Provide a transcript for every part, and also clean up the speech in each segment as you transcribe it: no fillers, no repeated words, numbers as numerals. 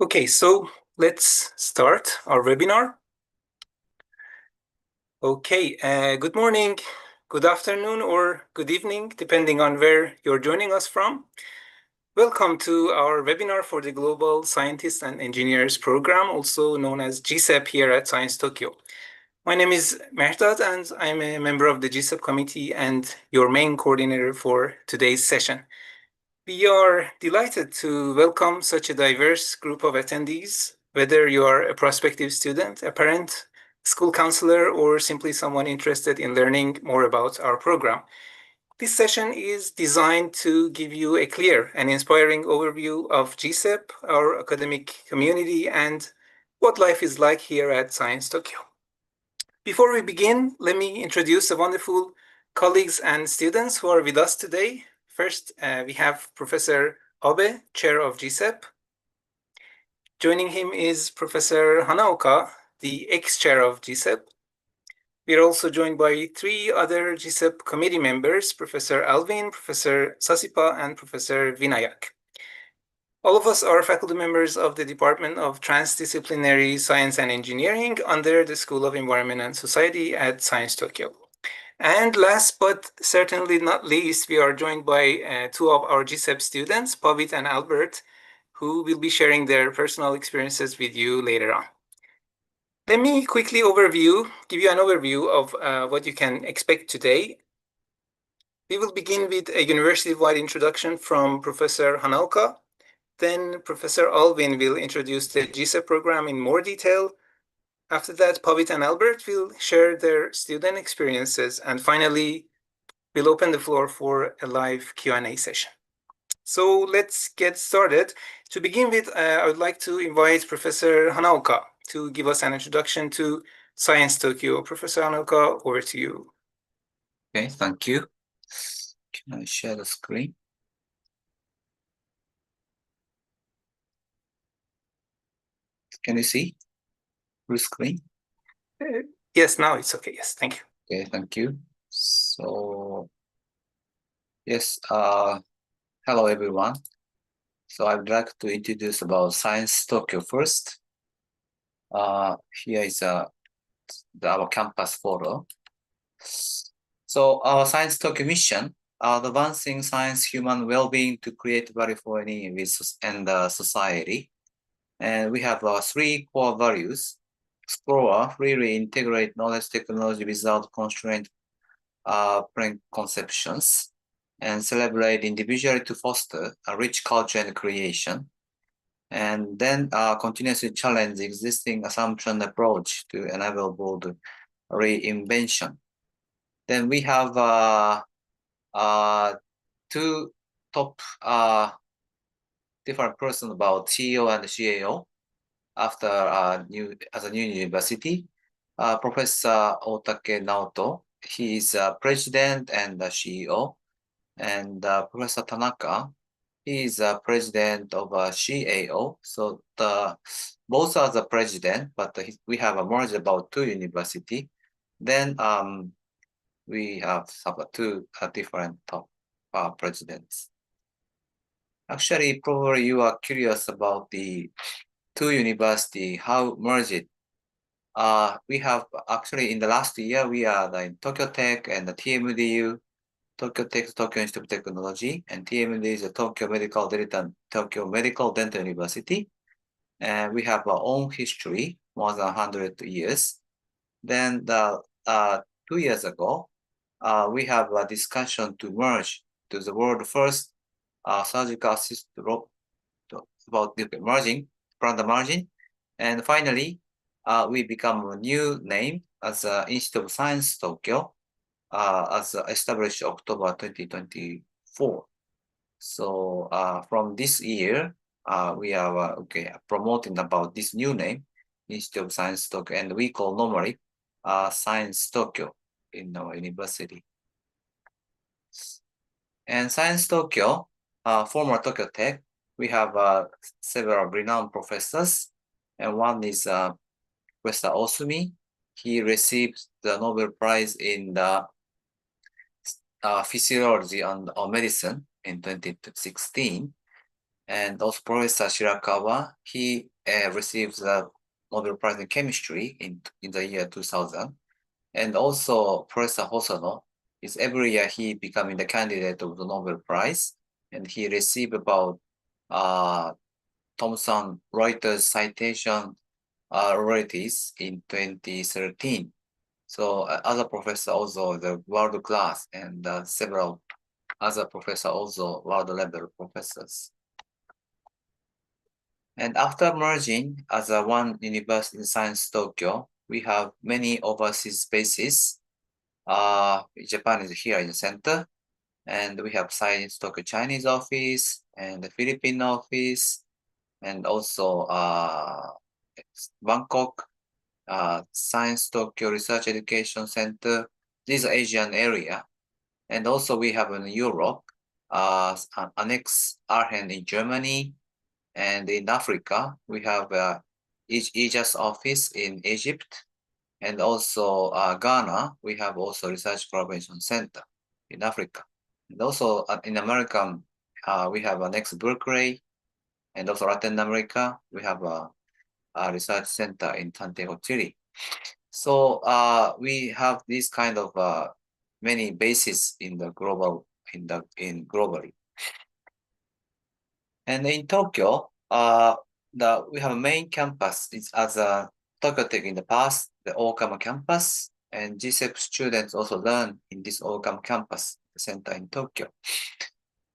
Okay, so let's start our webinar. Okay, good morning, good afternoon, or good evening, depending on where you're joining us from. Welcome to our webinar for the Global Scientists and Engineers Program, also known as GSEP here at Science Tokyo. My name is Mehtad, and I'm a member of the GSEP committee and your main coordinator for today's session. We are delighted to welcome such a diverse group of attendees, whether you are a prospective student, a parent, school counselor, or simply someone interested in learning more about our program. This session is designed to give you a clear and inspiring overview of GSEP, our academic community, and what life is like here at Science Tokyo. Before we begin, let me introduce the wonderful colleagues and students who are with us today. First, we have Professor Abe, Chair of GSEP. Joining him is Professor Hanaoka, the ex-chair of GSEP. We are also joined by three other GSEP committee members, Professor Alvin, Professor Sasipa, and Professor Vinayak. All of us are faculty members of the Department of Transdisciplinary Science and Engineering under the School of Environment and Society at Science Tokyo. And last but certainly not least, we are joined by two of our GSEP students, Pavit and Albert, who will be sharing their personal experiences with you later on. Let me quickly give you an overview of what you can expect today. We will begin with a university-wide introduction from Professor Hanaoka. Then Professor Alvin will introduce the GSEP program in more detail. After that, Pavit and Albert will share their student experiences. And finally, we'll open the floor for a live Q&A session. So let's get started. To begin with, I would like to invite Professor Hanaoka to give us an introduction to Science Tokyo. Professor Hanaoka, over to you. Okay, thank you. Can I share the screen? Can you see full screen? Yes, now it's okay. Yes, thank you. Okay, thank you. So, yes, hello everyone. So I would like to introduce about Science Tokyo first. Here is our campus photo. So our Science Tokyo mission, advancing science, human well-being to create value for any and society. And we have three core values: explore, freely integrate knowledge technology without constraint preconceptions, and celebrate individuality to foster a rich culture and creation. And then continuously challenge the existing assumption approach to enable bold reinvention. Then we have two top different persons about CEO and CAO after as a new university. Professor Otake Naoto, he is president and CEO, and Professor Tanaka, he is president of CAO. So both are the president, but we have a merge about two university. Then we have two different top presidents. Actually, probably you are curious about the two university, how merged. We have actually in the last year, we are in Tokyo Tech and the TMDU, Tokyo Tech, Tokyo Institute of Technology, and TMD is the Tokyo Medical Dental University. And we have our own history, more than 100 years. Then 2 years ago, we have a discussion to merge to the world first surgical assist rope about merging, from the margin. And finally, we become a new name as Institute of Science Tokyo, as established October 2024. So from this year, we are promoting about this new name, Institute of Science Tokyo, and we call normally Science Tokyo in our university. And Science Tokyo, former Tokyo Tech, we have several renowned professors, and one is Professor Osumi. He received the Nobel Prize in the physiology and medicine in 2016. And also Professor Shirakawa, he received the Nobel Prize in Chemistry in the year 2000. And also Professor Hosono is every year he becoming the candidate of the Nobel Prize, and he received about Thomson Reuters citation royalties in 2013. So other professor also the world class, and several other professor also world level professors. And after merging as a one University in Science Tokyo, we have many overseas bases. Japan is here in the center, and we have Science Tokyo Chinese office and the Philippine office, and also Bangkok, Science Tokyo Research Education Center. This is Asian area. And also we have in Europe, Annex Aachen in Germany, and in Africa, we have EJAS office in Egypt, and also Ghana, we have also Research Collaboration Center in Africa. And also in America, we have Annex Berkeley, and also Latin America, we have a research center in Santiago, Chile. So we have this kind of many bases in the global in globally. And in Tokyo, we have a main campus. It's as a Tokyo Tech in the past, the Okama campus, and GSEP students also learn in this Okama campus center in Tokyo.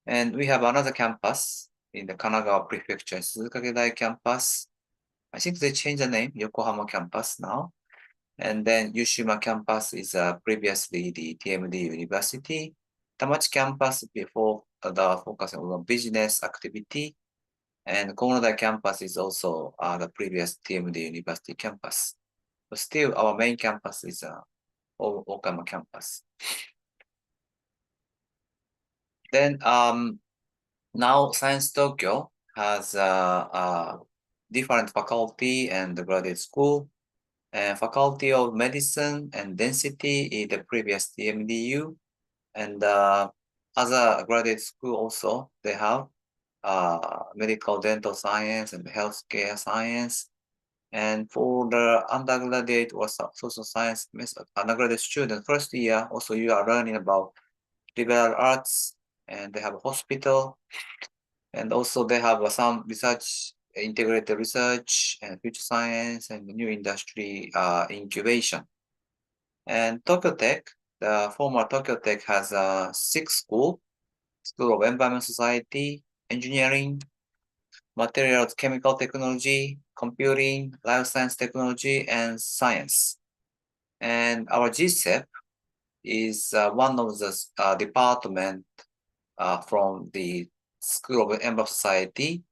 And we have another campus in the Kanagawa Prefecture, Suzukage-dai campus. I think they changed the name, Yokohama campus now. And then Yushima campus is previously the TMD University. Tamachi campus before the focus on business activity. And Komoda campus is also the previous TMD University campus. But still, our main campus is Okama campus. Then now Science Tokyo has different faculty and graduate school. And Faculty of Medicine and Density is the previous TMDU. And other graduate school also, they have medical dental science and healthcare science. And for the undergraduate or social science undergraduate student, first year, also you are learning about liberal arts, and they have a hospital, and also they have some research, integrated research and future science and new industry incubation. And Tokyo Tech, the former Tokyo Tech has six schools: School of Environment Society, Engineering, Materials Chemical Technology, Computing, Life Science Technology, and Science. And our GSEP is one of the department from the School of Environment Society.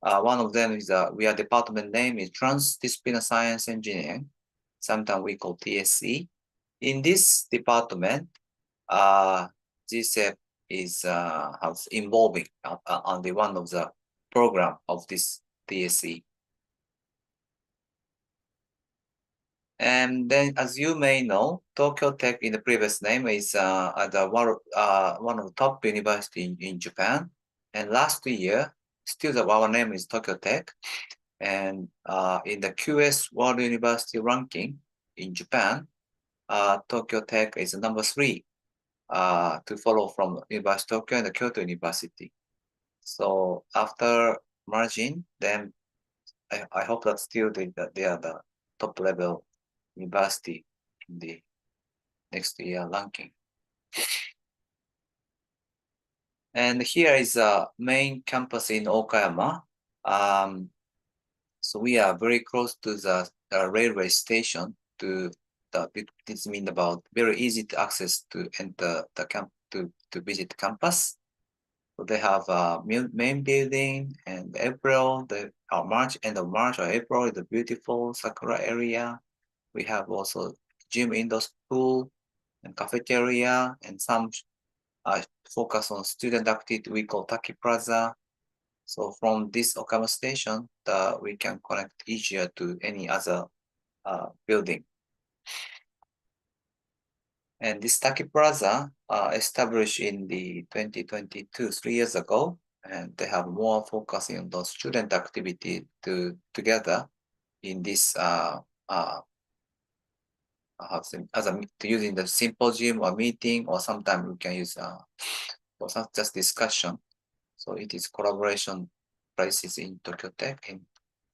One of them is our department name is Transdisciplinary Science Engineering. Sometimes we call TSE. In this department, GSEP is involving on the one of the program of this TSE. And then, as you may know, Tokyo Tech in the previous name is one of the top university in Japan. And last year, still our name is Tokyo Tech. And in the QS World University ranking in Japan, Tokyo Tech is number 3 to follow from University of Tokyo and the Kyoto University. So after merging, then I hope that still they are the top level university in the next year ranking. And here is a main campus in Okayama. So we are very close to the railway station. This means about very easy to access to enter the camp to visit campus. So they have a main building, and April, March, end of March or April is a beautiful sakura area. We have also gym, indoor pool, and cafeteria, and some focus on student activity we call Taki Plaza. So from this Okama station, we can connect easier to any other building. And this Taki Plaza established in the 2022, 3 years ago. and they have more focusing on those student activity together in this as a using the symposium or meeting, or sometimes we can use for just discussion. So it is collaboration places in Tokyo Tech. And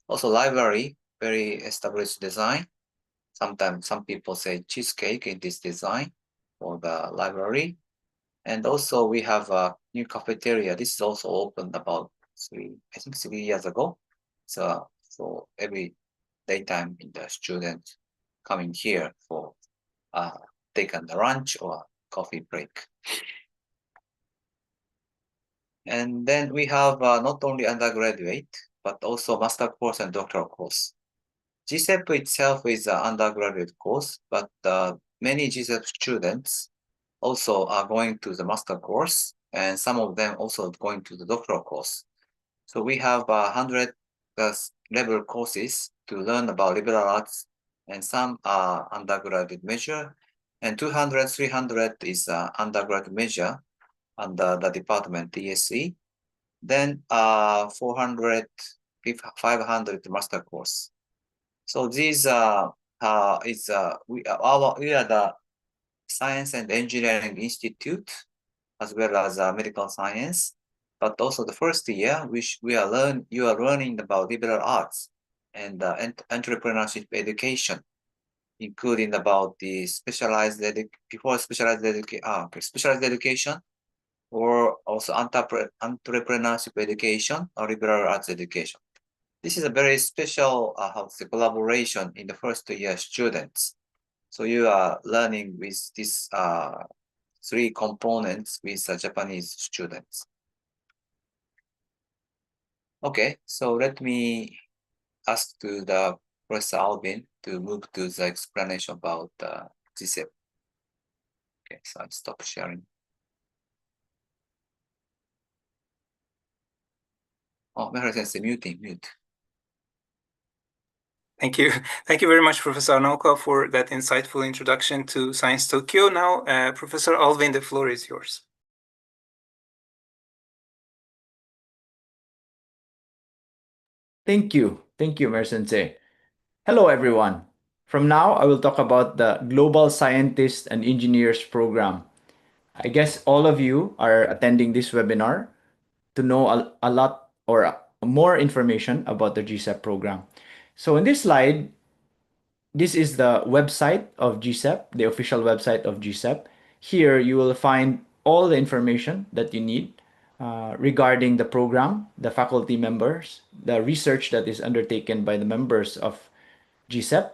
also library, very established design. Sometimes some people say cheesecake in this design for the library. And also we have a new cafeteria. This is also opened about I think 3 years ago. So every daytime in the students coming here for uh, taking the lunch or coffee break. And then we have not only undergraduate, but also master course and doctoral course. GSEP itself is an undergraduate course, but many GSEP students also are going to the master course, and some of them also going to the doctoral course. So we have 100 level courses to learn about liberal arts, and some are undergraduate measure, and 200, 300 is undergraduate measure under the department TSE. Then 400, 500 master course. So these we are the Science and Engineering Institute as well as medical science. But also the first year, you are learning about liberal arts and entrepreneurship education, including about the specialized education, or also entrepreneurship education or liberal arts education. This is a very special collaboration in the first year students. So you are learning with these three components with Japanese students. Okay, so let me ask to the Professor Alvin to move to the explanation about GSEP. Okay, so I'll stop sharing. Oh, Mehra sensei, mute. Thank you. Thank you very much, Professor Naoka, for that insightful introduction to Science Tokyo. Now, Professor Alvin, the floor is yours. Thank you. Thank you, Mer-sensei. Hello, everyone. From now, I will talk about the Global Scientists and Engineers Program. I guess all of you are attending this webinar to know a lot or more information about the GSEP program. So in this slide, this is the website of GSEP, the official website of GSEP. Here, you will find all the information that you need regarding the program, the faculty members, the research that is undertaken by the members of GSEP,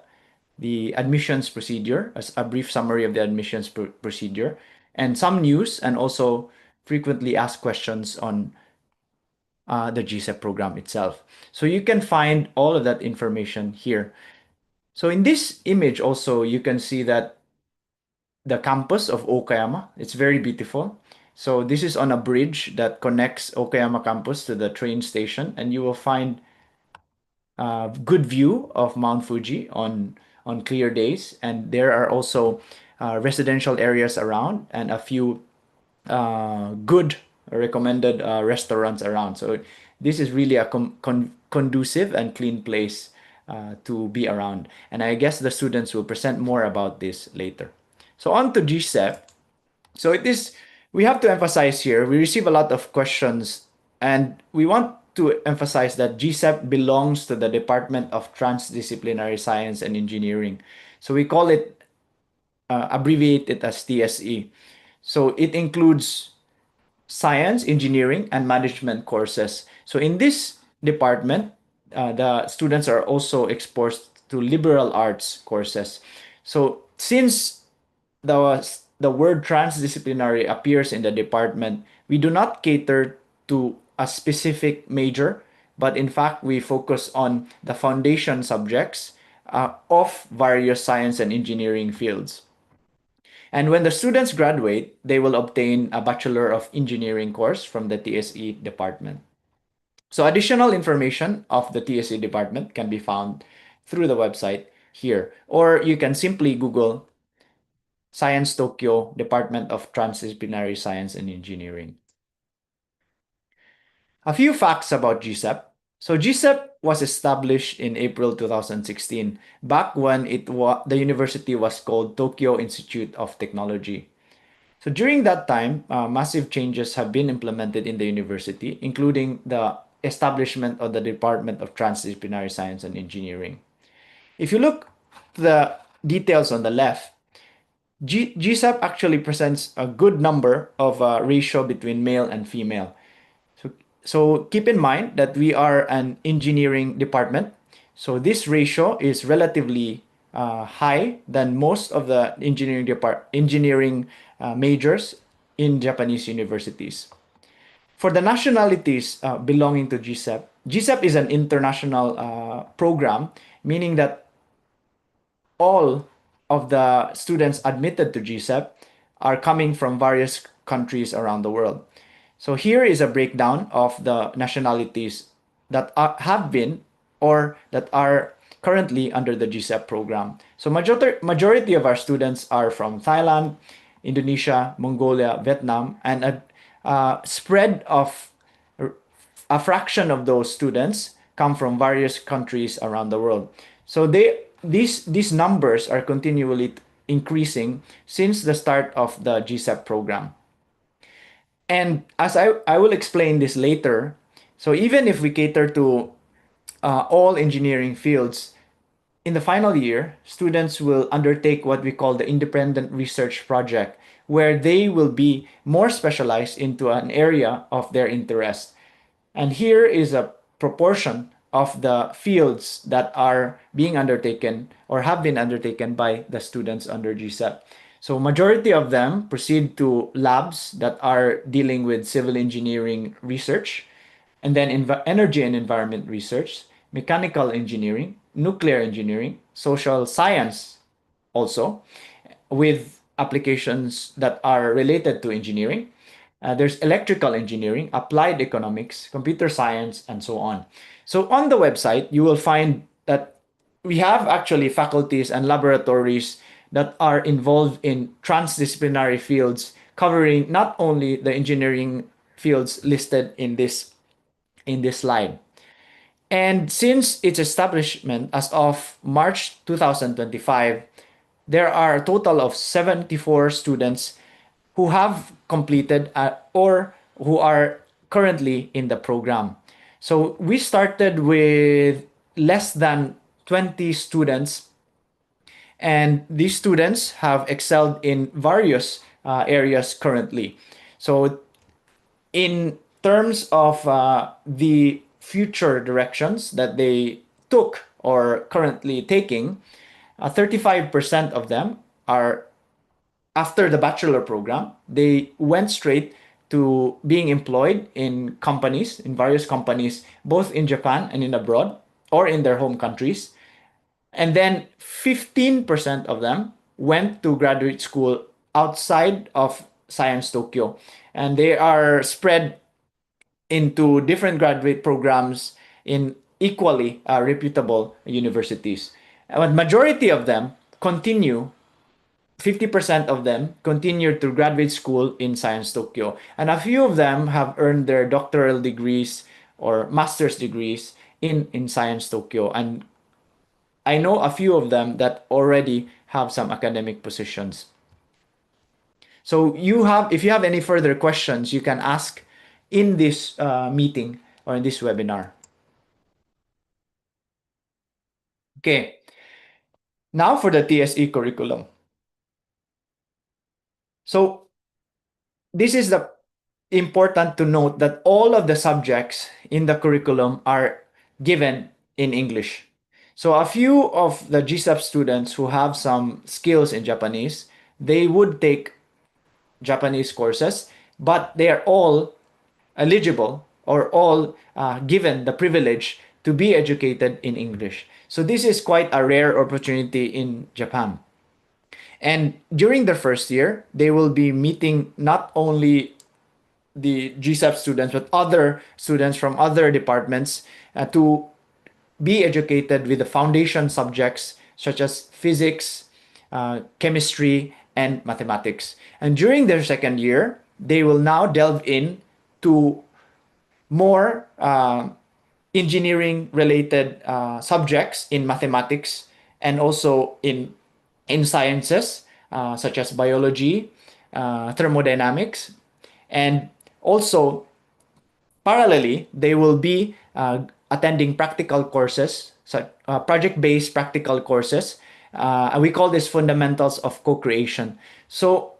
the admissions procedure, as a brief summary of the admissions procedure, and some news, and also frequently asked questions on the GSEP program itself. So you can find all of that information here. So in this image also, you can see that the campus of Okayama, it's very beautiful. So this is on a bridge that connects Okayama campus to the train station, and you will find a good view of Mount Fuji on clear days. And there are also residential areas around and a few good recommended restaurants around. So this is really a conducive and clean place to be around. And I guess the students will present more about this later. So on to GSEP. So we have to emphasize here, we receive a lot of questions, and we want to emphasize that GSEP belongs to the Department of Transdisciplinary Science and Engineering. So we call it, abbreviate it as TSE. So it includes science, engineering, and management courses. So in this department, the students are also exposed to liberal arts courses. So since the word transdisciplinary appears in the department, we do not cater to a specific major, but in fact, we focus on the foundation subjects of various science and engineering fields. And when the students graduate, they will obtain a Bachelor of Engineering course from the TSE department. So additional information of the TSE department can be found through the website here, or you can simply Google Science Tokyo Department of Transdisciplinary Science and Engineering. A few facts about GSEP. So GSEP was established in April 2016, back when the university was called Tokyo Institute of Technology. So during that time, massive changes have been implemented in the university, including the establishment of the Department of Transdisciplinary Science and Engineering. If you look at the details on the left, GSEP actually presents a good number of ratio between male and female. So keep in mind that we are an engineering department. So this ratio is relatively high than most of the engineering majors in Japanese universities. For the nationalities belonging to GSEP, GSEP is an international program, meaning that all of the students admitted to GSEP are coming from various countries around the world. So here is a breakdown of the nationalities that have been or that are currently under the GSEP program. So majority of our students are from Thailand, Indonesia, Mongolia, Vietnam, and a spread of a fraction of those students come from various countries around the world. So these numbers are continually increasing since the start of the GSEP program. And as I will explain this later, so even if we cater to all engineering fields, in the final year, students will undertake what we call the independent research project, where they will be more specialized into an area of their interest. And here is a proportion of the fields that are being undertaken or have been undertaken by the students under GSEP. So majority of them proceed to labs that are dealing with civil engineering research, and then energy and environment research, mechanical engineering, nuclear engineering, social science also, with applications that are related to engineering. There's electrical engineering, applied economics, computer science, and so on. So on the website, you will find that we have actually faculties and laboratories that are involved in transdisciplinary fields, covering not only the engineering fields listed in this slide. And since its establishment as of March 2025, there are a total of 74 students who have completed or who are currently in the program. So we started with less than 20 students, and these students have excelled in various areas currently. So in terms of the future directions that they took or currently taking, 35% of them are after the bachelor program. They went straight to being employed in companies, in various companies, both in Japan and in abroad or in their home countries. And then 15% of them went to graduate school outside of Science Tokyo. And they are spread into different graduate programs in equally reputable universities. But majority of them continue 50% of them continue to graduate school in Science Tokyo. And a few of them have earned their doctoral degrees or master's degrees in Science Tokyo. And I know a few of them that already have some academic positions. So if you have any further questions, you can ask in this meeting or in this webinar. Okay. Now for the TSE curriculum. So this is the important to note that all of the subjects in the curriculum are given in English. So a few of the GSEP students who have some skills in Japanese, they would take Japanese courses, but they are all eligible or all given the privilege to be educated in English. So this is quite a rare opportunity in Japan. And during the first year, they will be meeting not only the GSEP students, but other students from other departments to be educated with the foundation subjects such as physics, chemistry, and mathematics. And during their second year, they will now delve in to more engineering related subjects in mathematics and also in sciences such as biology, thermodynamics, and also parallelly, they will be attending practical courses, so project-based practical courses. And we call this fundamentals of co-creation. So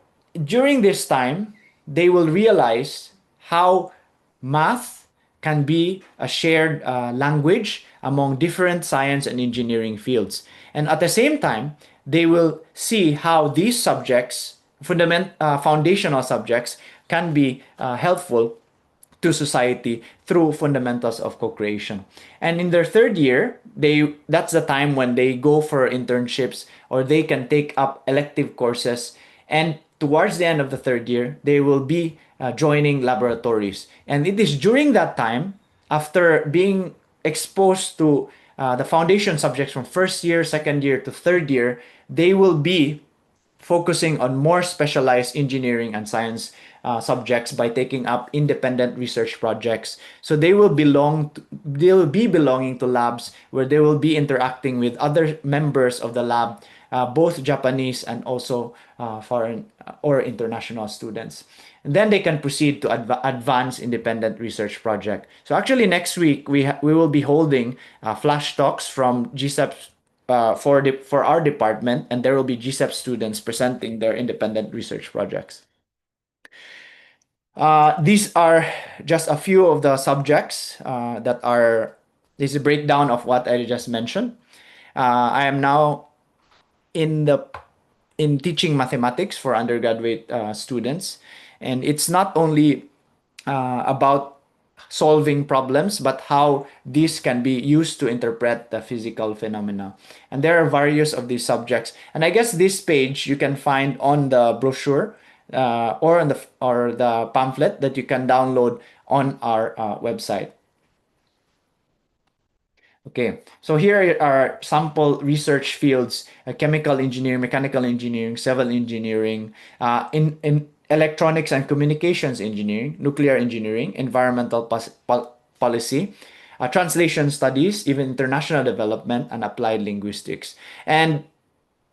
during this time, they will realize how math can be a shared language among different science and engineering fields. And at the same time, they will see how these subjects, foundational subjects, can be helpful to society through fundamentals of co-creation. And in their third year, that's the time when they go for internships or they can take up elective courses. And towards the end of the third year, they will be joining laboratories. And it is during that time, after being exposed to the foundation subjects from first year, second year to third year, they will be focusing on more specialized engineering and science subjects by taking up independent research projects. So they will be belonging to labs where they will be interacting with other members of the lab, both Japanese and also foreign or international students. And then they can proceed to advance independent research project. So actually next week we will be holding flash talks from GSEP for our department, and there will be GSEP students presenting their independent research projects. These are just a few of the subjects that are. This is a breakdown of what I just mentioned. I am now in the in teaching mathematics for undergraduate students, and it's not only about solving problems, but how these can be used to interpret the physical phenomena. And there are various of these subjects. And I guess this page you can find on the brochure or on the pamphlet that you can download on our website. Okay, so here are sample research fields: chemical engineering, mechanical engineering, civil engineering, in electronics and communications engineering, nuclear engineering, environmental policy, translation studies, even international development, and applied linguistics. And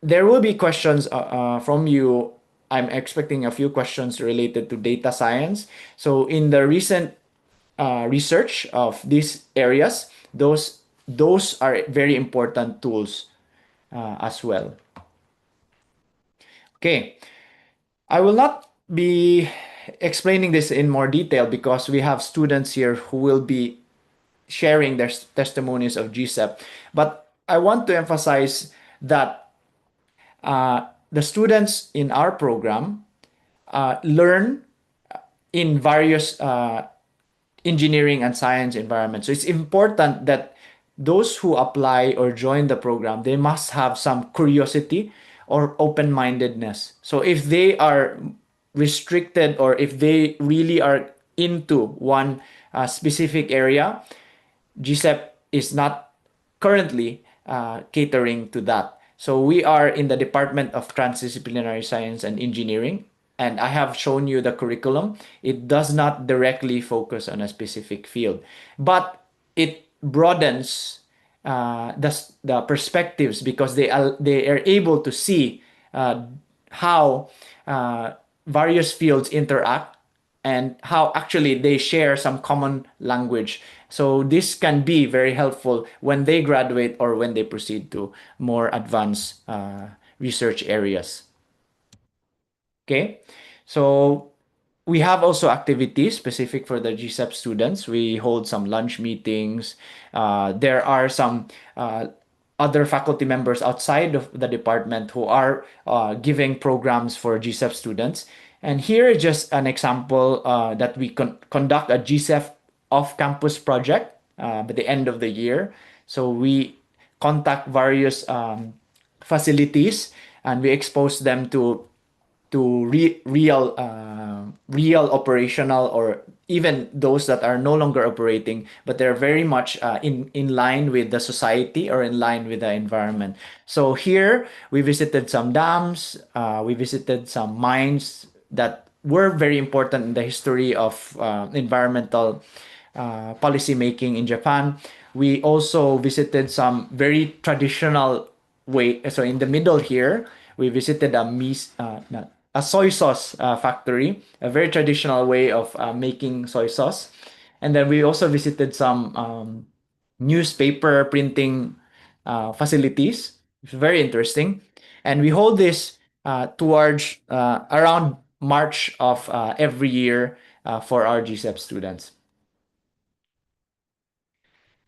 there will be questions from you. I'm expecting a few questions related to data science. So in the recent research of these areas, those are very important tools as well. Okay, I will not be explaining this in more detail because we have students here who will be sharing their testimonies of GSEP. But I want to emphasize that the students in our program learn in various engineering and science environments. So it's important that those who apply or join the program, they must have some curiosity or open-mindedness. So if they are restricted or if they really are into one specific area, GSEP is not currently catering to that. So we are in the Department of Transdisciplinary Science and Engineering, and I have shown you the curriculum. It does not directly focus on a specific field, but it broadens the perspectives because they are able to see how various fields interact and how actually they share some common language. So this can be very helpful when they graduate or when they proceed to more advanced research areas. Okay, so we have also activities specific for the GSEP students. We hold some lunch meetings. There are some other faculty members outside of the department who are giving programs for GSEP students. And here is just an example that we conduct a GSEP off-campus project by the end of the year. So we contact various facilities and we expose them to real operational or even those that are no longer operating, but they're very much in line with the society or in line with the environment. So here we visited some dams, we visited some mines that were very important in the history of environmental policy making in Japan. We also visited some very traditional way. So in the middle here, we visited a soy sauce factory, a very traditional way of making soy sauce. And then we also visited some newspaper printing facilities. It's very interesting. And we hold this towards around March of every year for our GSEP students.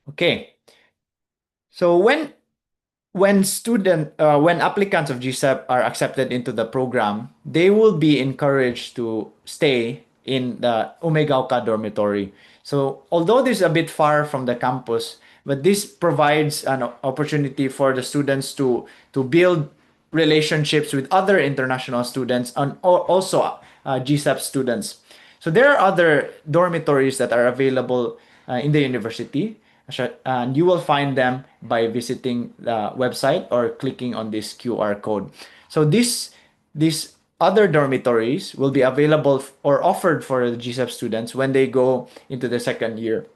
Okay, so when applicants of GSEP are accepted into the program, they will be encouraged to stay in the Umegaoka dormitory. So although this is a bit far from the campus, but this provides an opportunity for the students to build relationships with other international students and also GSEP students. So there are other dormitories that are available in the university, and you will find them by visiting the website or clicking on this QR code. So these other dormitories will be available or offered for the GSEP students when they go into the second year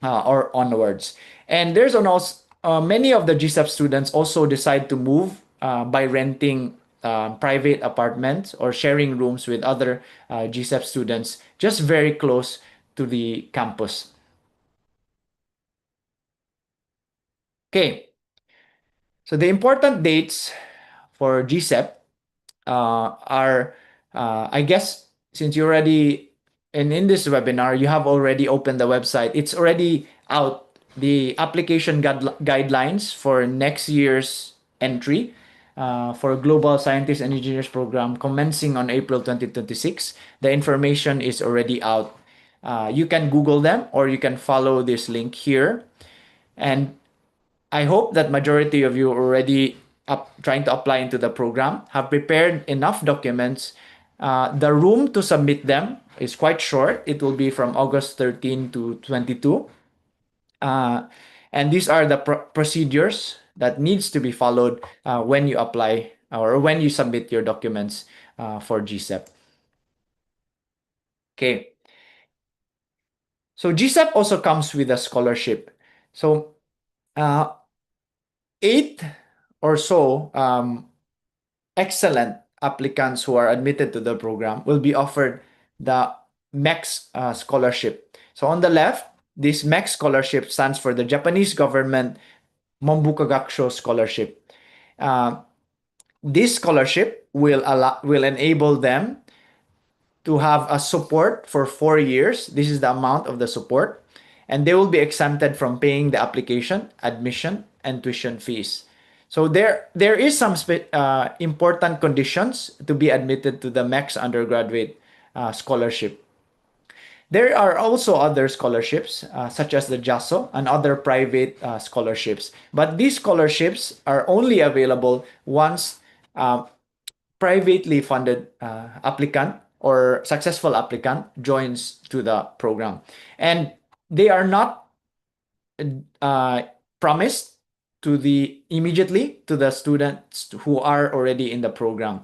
or onwards. And there's also many of the GSEP students also decide to move by renting private apartments or sharing rooms with other GSEP students just very close to the campus. Okay, so the important dates for GSEP are, I guess, since you already, and in this webinar, you have already opened the website. It's already out, the application guidelines for next year's entry for Global Scientists and Engineers Program commencing on April 2026. The information is already out. You can Google them or you can follow this link here. And I hope that majority of you already trying to apply into the program have prepared enough documents. The room to submit them is quite short. It will be from August 13 to 22. And these are the procedures that needs to be followed when you apply or when you submit your documents for GSEP. Okay. So GSEP also comes with a scholarship. So 8 or so excellent applicants who are admitted to the program will be offered the MEX scholarship. So on the left, this MEX scholarship stands for the Japanese Government Mombukagakusho Scholarship. This scholarship will enable them to have a support for 4 years. This is the amount of the support. And they will be exempted from paying the application, admission, and tuition fees. So there is some important conditions to be admitted to the MEX undergraduate scholarship. There are also other scholarships, such as the JASO and other private scholarships. But these scholarships are only available once privately funded applicant or successful applicant joins to the program. And they are not promised immediately to the students who are already in the program.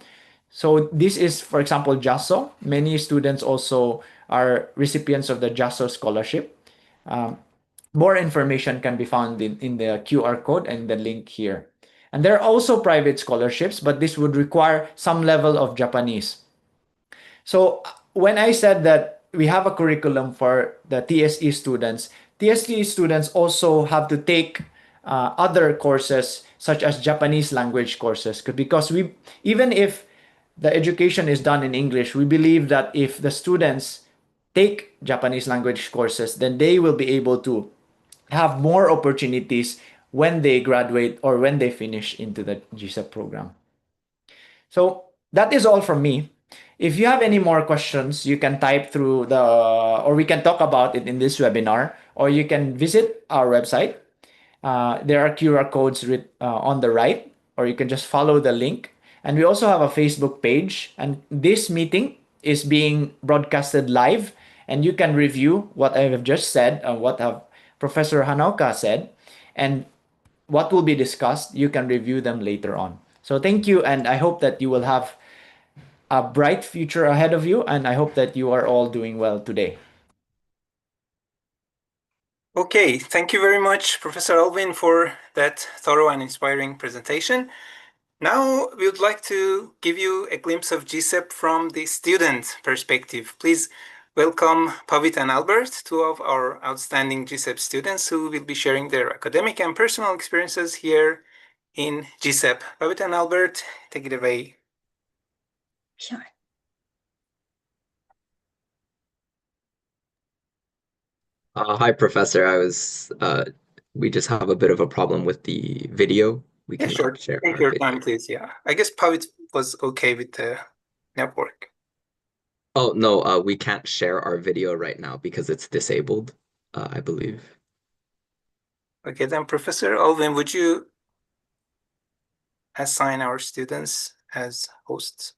So this is, for example, JASO. Many students also are recipients of the JASO scholarship. More information can be found in the QR code and the link here. And there are also private scholarships, but this would require some level of Japanese. So when I said that we have a curriculum for the TSE students also have to take other courses such as Japanese language courses, because even if the education is done in English, we believe that if the students take Japanese language courses, then they will be able to have more opportunities when they graduate or when they finish into the GSEP program. So that is all from me. If you have any more questions, you can type through or we can talk about it in this webinar, or you can visit our website. There are QR codes on the right, or you can just follow the link. And we also have a Facebook page, and this meeting is being broadcasted live, and you can review what I have just said and what have Professor Hanaoka said, and what will be discussed. You can review them later on. So thank you, and I hope that you will have a bright future ahead of you, and I hope that you are all doing well today. Okay, thank you very much, Professor Alvin, for that thorough and inspiring presentation. Now, we would like to give you a glimpse of GSEP from the student perspective. Please welcome Pavit and Albert, two of our outstanding GSEP students who will be sharing their academic and personal experiences here in GSEP. Pavit and Albert, take it away. Sure. Hi, Professor. We just have a bit of a problem with the video. We Yeah, cannot sure. share Take our your video. time, please. Yeah, I guess Pavit was okay with the network. Oh, no, we can't share our video right now because it's disabled, I believe. Okay, then Professor Alvin, would you assign our students as hosts?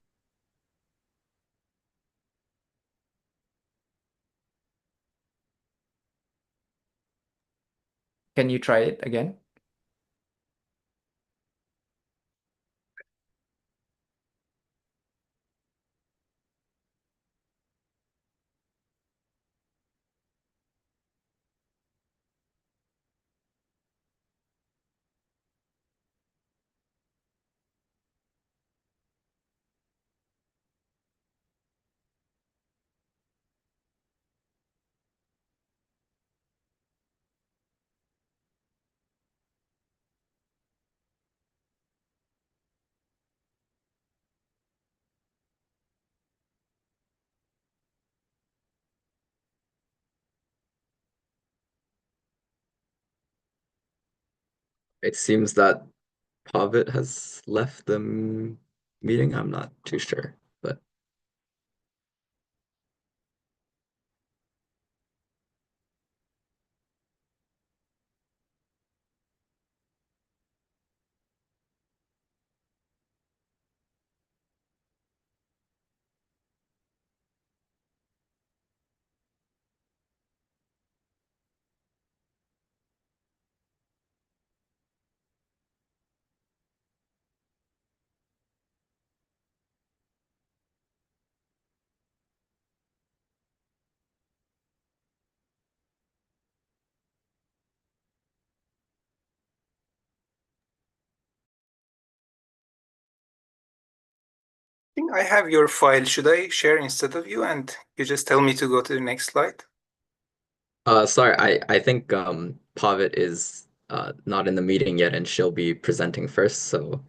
Can you try it again? It seems that Pavit has left the meeting. I'm not too sure, but I think I have your file. Should I share instead of you and you just tell me to go to the next slide? sorry, I think Pavit is not in the meeting yet, and she'll be presenting first. So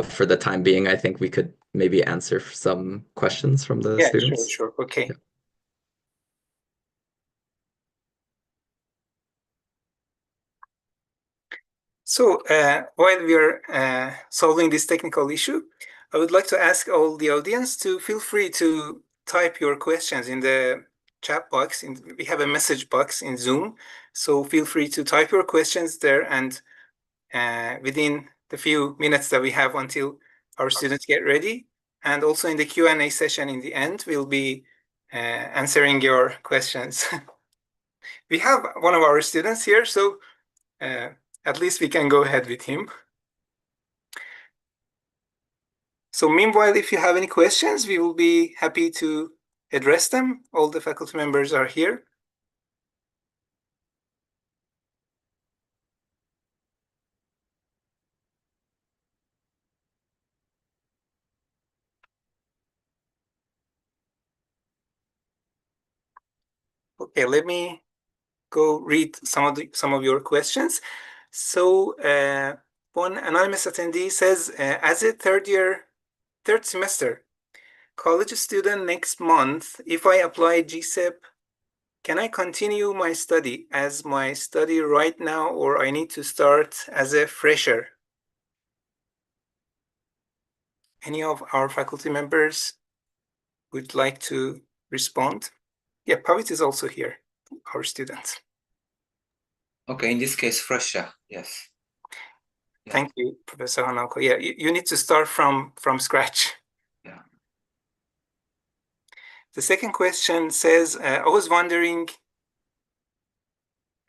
for the time being, I think we could maybe answer some questions from the Yeah, students. sure. Okay. Yeah. So while we are solving this technical issue, I would like to ask all the audience to feel free to type your questions in the chat box. We have a message box in Zoom, so feel free to type your questions there, and within the few minutes that we have until our students get ready, and also in the Q&A session in the end, we'll be answering your questions. We have one of our students here, so at least we can go ahead with him. So meanwhile, if you have any questions, we will be happy to address them. All the faculty members are here. Okay, let me go read some of your questions. So one anonymous attendee says, as a third semester college student next month, if I apply GSEP, can I continue my study as my study right now, or I need to start as a fresher? Any of our faculty members would like to respond? Yeah, Pavit is also here, our student. Okay, in this case, fresher, yes. Yeah. Thank you, Professor Hanako. Yeah, you need to start from scratch. Yeah. The second question says, I was wondering,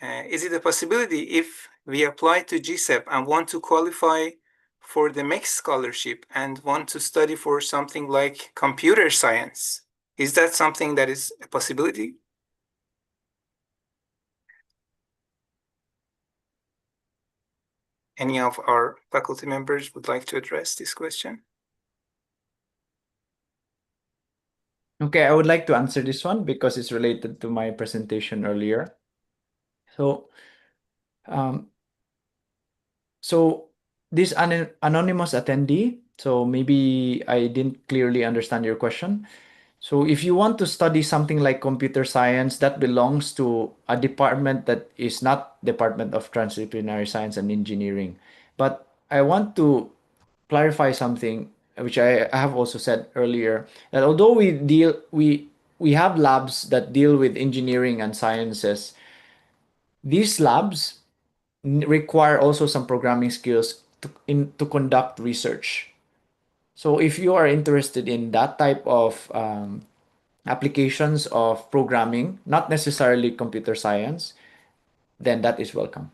is it a possibility if we apply to GSEP and want to qualify for the MEX scholarship and want to study for something like computer science? Is that something that is a possibility? any of our faculty members would like to address this question? Okay, I would like to answer this one because it's related to my presentation earlier. So, this anonymous attendee, so maybe I didn't clearly understand your question. So if you want to study something like computer science that belongs to a department that is not Department of Transdisciplinary Science and Engineering, but I want to clarify something which I have also said earlier, that although we have labs that deal with engineering and sciences, these labs require also some programming skills to conduct research. So if you are interested in that type of applications of programming, not necessarily computer science, then that is welcome.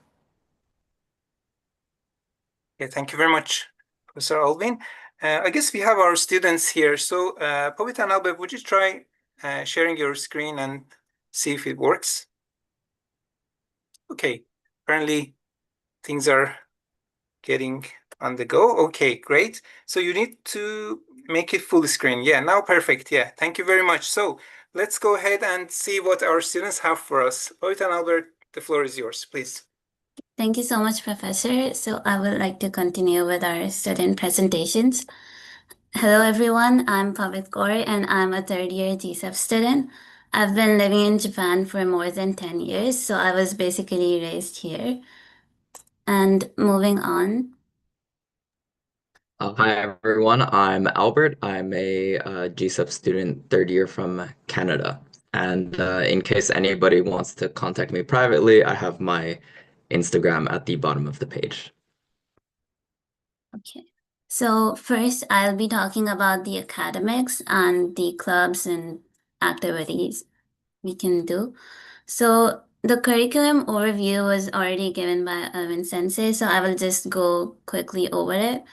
Yeah, thank you very much, Professor Alvin. I guess we have our students here. So, Povita and Albert, would you try sharing your screen and see if it works? Okay, apparently things are getting on the go. Okay, great. So you need to make it full screen. Yeah, now perfect. Yeah, thank you very much. So let's go ahead and see what our students have for us. Povita and Albert, the floor is yours, please. Thank you so much, Professor. So I would like to continue with our student presentations. Hello, everyone. I'm Pavit Kaur, and I'm a third-year GSEP student. I've been living in Japan for more than 10 years, so I was basically raised here. And moving on. Hi, everyone. I'm Albert. I'm a GSEP student, third year from Canada. And in case anybody wants to contact me privately, I have my Instagram at the bottom of the page. Okay. So first, I'll be talking about the academics and the clubs and activities we can do. So the curriculum overview was already given by Alvin Sensei, so I will just go quickly over it.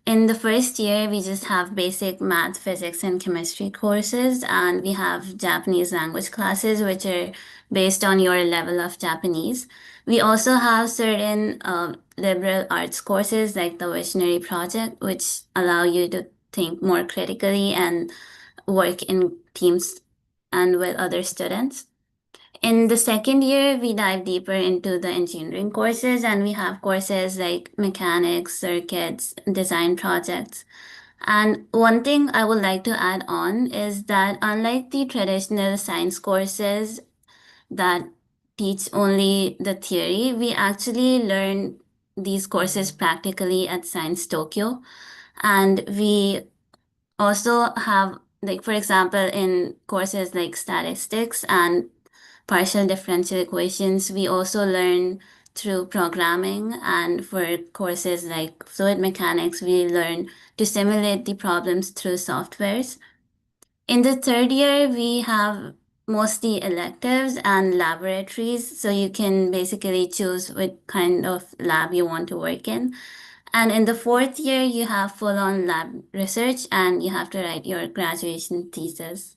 In the first year, we just have basic math, physics, and chemistry courses, and we have Japanese language classes, which are based on your level of Japanese. We also have certain liberal arts courses like the Visionary Project, which allow you to think more critically and work in teams and with other students. In the second year, we dive deeper into the engineering courses, and we have courses like mechanics, circuits, design projects. And one thing I would like to add on is that unlike the traditional science courses that teach only the theory, we actually learn these courses practically at Science Tokyo. And we also have, like, for example, in courses like statistics and partial differential equations, we also learn through programming, and for courses like fluid mechanics, we learn to simulate the problems through softwares. In the third year, we have mostly electives and laboratories, so you can basically choose what kind of lab you want to work in. And in the fourth year, you have full-on lab research, and you have to write your graduation thesis.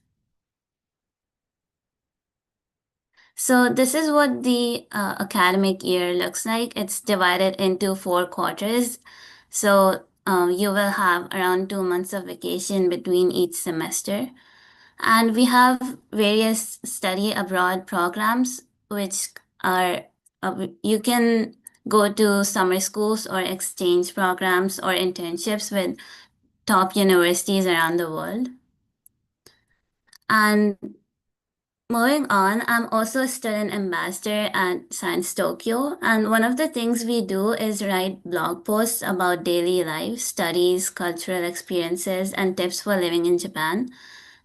So this is what the academic year looks like. It's divided into 4 quarters. So you will have around 2 months of vacation between each semester. And we have various study abroad programs, which are, you can go to summer schools or exchange programs or internships with top universities around the world. And moving on, I'm also a student ambassador at Science Tokyo, and one of the things we do is write blog posts about daily life, studies, cultural experiences, and tips for living in Japan.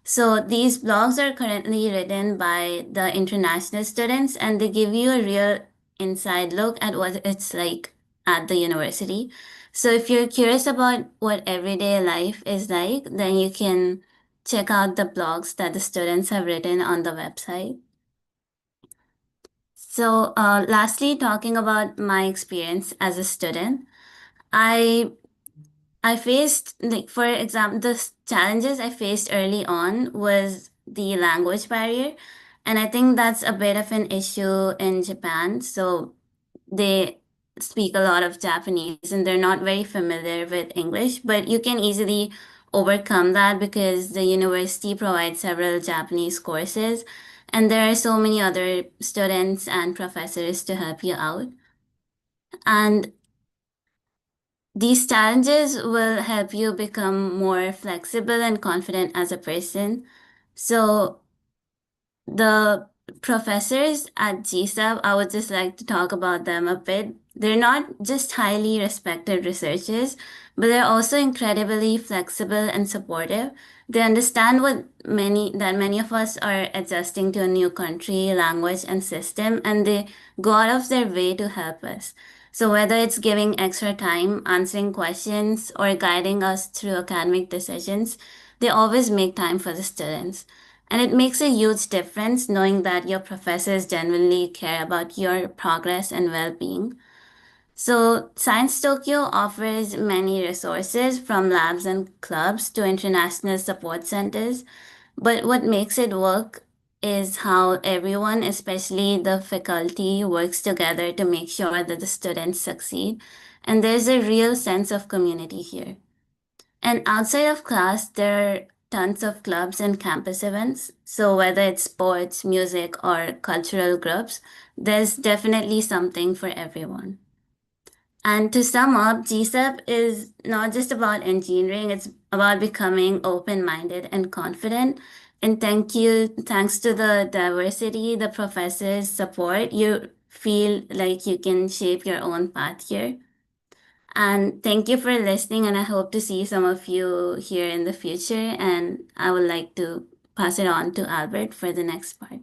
So these blogs are currently written by the international students, and they give you a real inside look at what it's like at the university. So if you're curious about what everyday life is like, then you can check out the blogs that the students have written on the website. So lastly, talking about my experience as a student, I faced, like, for example, the challenges I faced early on was the language barrier. And I think that's a bit of an issue in Japan. So they speak a lot of Japanese and they're not very familiar with English, but you can easily overcome that because the university provides several Japanese courses and there are so many other students and professors to help you out. And these challenges will help you become more flexible and confident as a person. So the professors at GSEP, I would just like to talk about them a bit. They're not just highly respected researchers, but they're also incredibly flexible and supportive. They understand that many of us are adjusting to a new country, language, and system, and they go out of their way to help us. So whether it's giving extra time, answering questions, or guiding us through academic decisions, they always make time for the students. And it makes a huge difference knowing that your professors genuinely care about your progress and well being. So, Science Tokyo offers many resources from labs and clubs to international support centers. But what makes it work is how everyone, especially the faculty, works together to make sure that the students succeed. And there's a real sense of community here. And outside of class, there are tons of clubs and campus events. So whether it's sports, music, or cultural groups, there's definitely something for everyone. And to sum up, GSEP is not just about engineering, it's about becoming open-minded and confident. And thanks to the diversity, the professors' support, you feel like you can shape your own path here. And thank you for listening, and I hope to see some of you here in the future. And I would like to pass it on to Albert for the next part.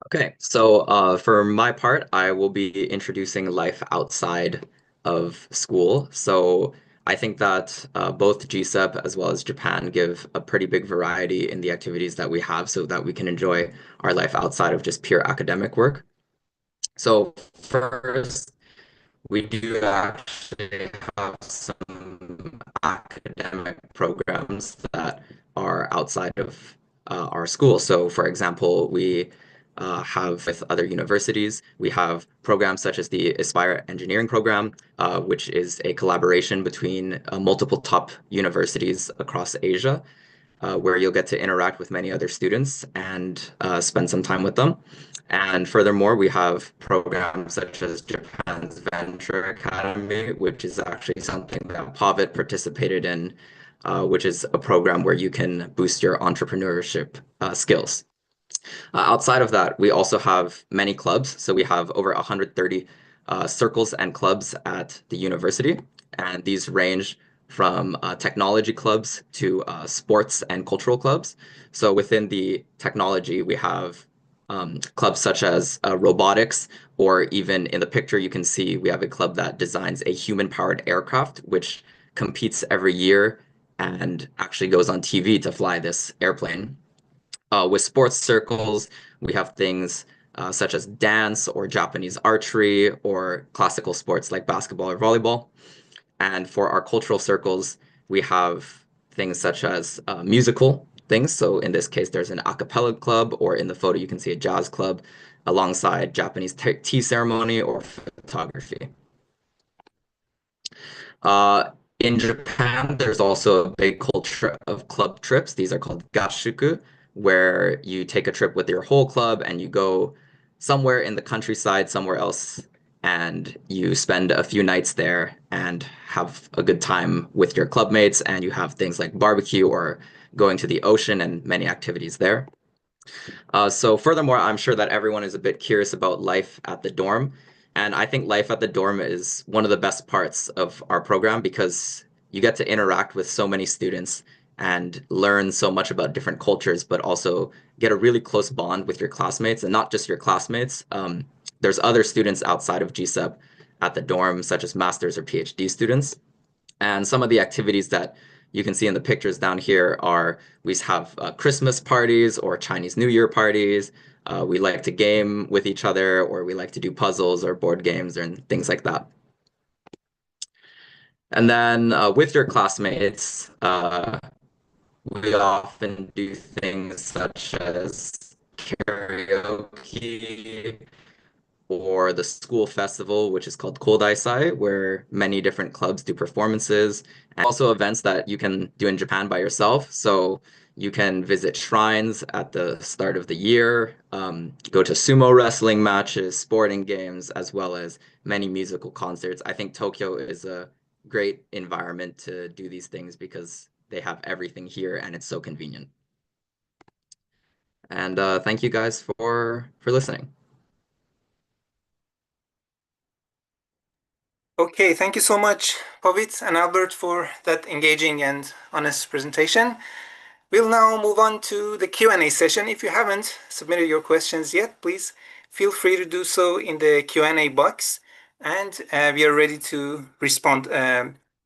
Okay, so for my part, I will be introducing life outside of school. So I think that both GSEP as well as Japan give a pretty big variety in the activities that we have so that we can enjoy our life outside of just pure academic work. So first, we do actually have some academic programs that are outside of our school. So, for example, we have with other universities, we have programs such as the Aspire Engineering Program, which is a collaboration between multiple top universities across Asia, where you'll get to interact with many other students and spend some time with them. And furthermore, we have programs such as Japan's Venture Academy, which is actually something that Pavit participated in, which is a program where you can boost your entrepreneurship skills. Outside of that, we also have many clubs. So we have over 130 circles and clubs at the university, and these range from technology clubs to sports and cultural clubs. So within the technology, we have clubs such as robotics, or even in the picture you can see we have a club that designs a human-powered aircraft, which competes every year and actually goes on TV to fly this airplane. With sports circles, we have things such as dance or Japanese archery or classical sports like basketball or volleyball. And for our cultural circles, we have things such as musical things. So in this case, there's an a cappella club, or in the photo, you can see a jazz club alongside Japanese tea ceremony or photography. In Japan, there's also a big culture of club trips. These are called gashuku, where you take a trip with your whole club and you go somewhere in the countryside, somewhere else, and you spend a few nights there and have a good time with your club mates. And you have things like barbecue or going to the ocean and many activities there. So furthermore, I'm sure that everyone is a bit curious about life at the dorm. And I think life at the dorm is one of the best parts of our program because you get to interact with so many students and learn so much about different cultures, but also get a really close bond with your classmates, and not just your classmates. There's other students outside of GSEP at the dorm, such as master's or PhD students. And some of the activities that you can see in the pictures down here are we have Christmas parties or Chinese New Year parties. We like to game with each other, or we like to do puzzles or board games and things like that. And then with your classmates, we often do things such as karaoke or the school festival, which is called Kodaisai, where many different clubs do performances, and also events that you can do in Japan by yourself. So you can visit shrines at the start of the year, go to sumo wrestling matches, sporting games, as well as many musical concerts. I think Tokyo is a great environment to do these things because they have everything here and it's so convenient. And thank you guys for listening. Okay, thank you so much, Pavit and Albert, for that engaging and honest presentation. We'll now move on to the Q&A session. If you haven't submitted your questions yet, please feel free to do so in the Q&A box, and we are ready to respond.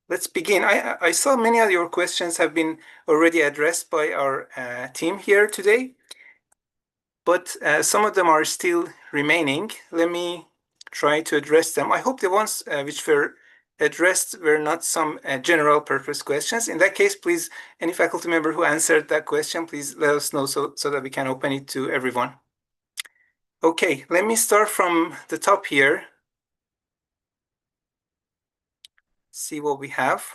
Let's begin. I saw many of your questions have been already addressed by our team here today, but some of them are still remaining. Let me try to address them. I hope the ones which were addressed were not some general purpose questions. In that case, please, any faculty member who answered that question, please let us know so that we can open it to everyone. Okay, let me start from the top here. See what we have.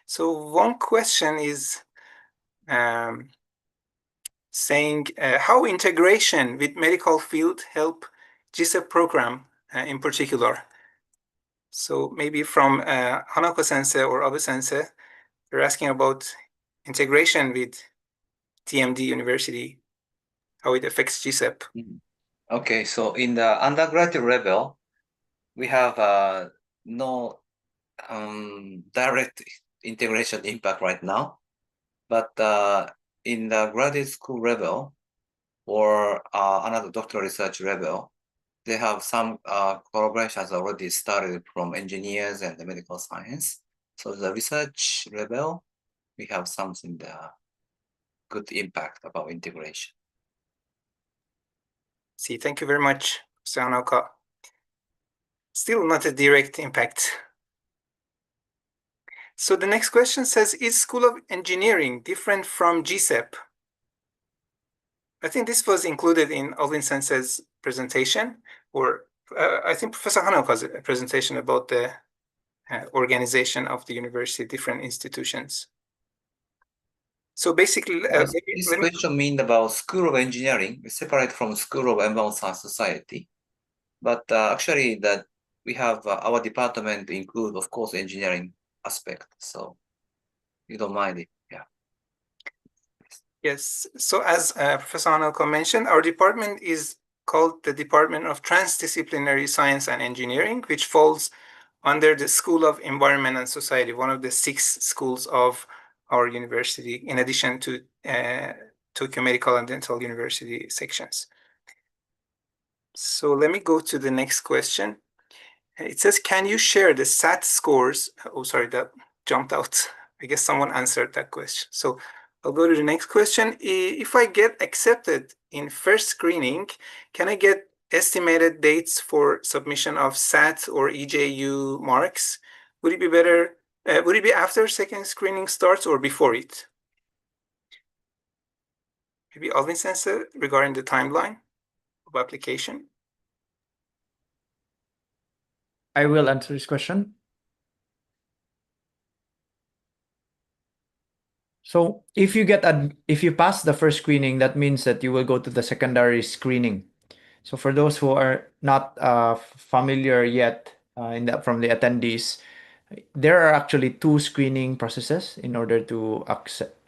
So one question is saying how integration with medical field help GSEP program in particular. So maybe from Hanako sensei or Abe sensei, they're asking about integration with TMD University, how it affects GSEP. Okay, so in the undergraduate level, we have no direct integration impact right now. But in the graduate school level or another doctoral research level, they have some collaborations already started from engineers and the medical science. So the research level, we have something good impact about integration. See, thank you very much, Mr. Hanaka. Still not a direct impact. So the next question says, is School of Engineering different from GSEP? I think this was included in Alvin Sensei's presentation, or I think Professor Hanaka's presentation about the organization of the university, different institutions. So basically, this question means about School of Engineering, separate from School of Environmental Science Society. But actually, that we have our department include, of course, engineering aspect. So you don't mind it, yeah. Yes. So as Professor Hanako mentioned, our department is called the Department of Transdisciplinary Science and Engineering, which falls under the School of Environment and Society, one of the 6 schools of our university, in addition to Tokyo Medical and Dental University sections. So let me go to the next question. It says, can you share the SAT scores? Oh, sorry, that jumped out. I guess someone answered that question. So I'll go to the next question. If I get accepted in first screening, can I get estimated dates for submission of SAT or EJU marks? Would it be better? Would it be after second screening starts or before it? Maybe Alvin Sensei regarding the timeline of application. I will answer this question. So if you pass the first screening, that means that you will go to the secondary screening. So for those who are not familiar yet from the attendees, there are actually 2 screening processes in order to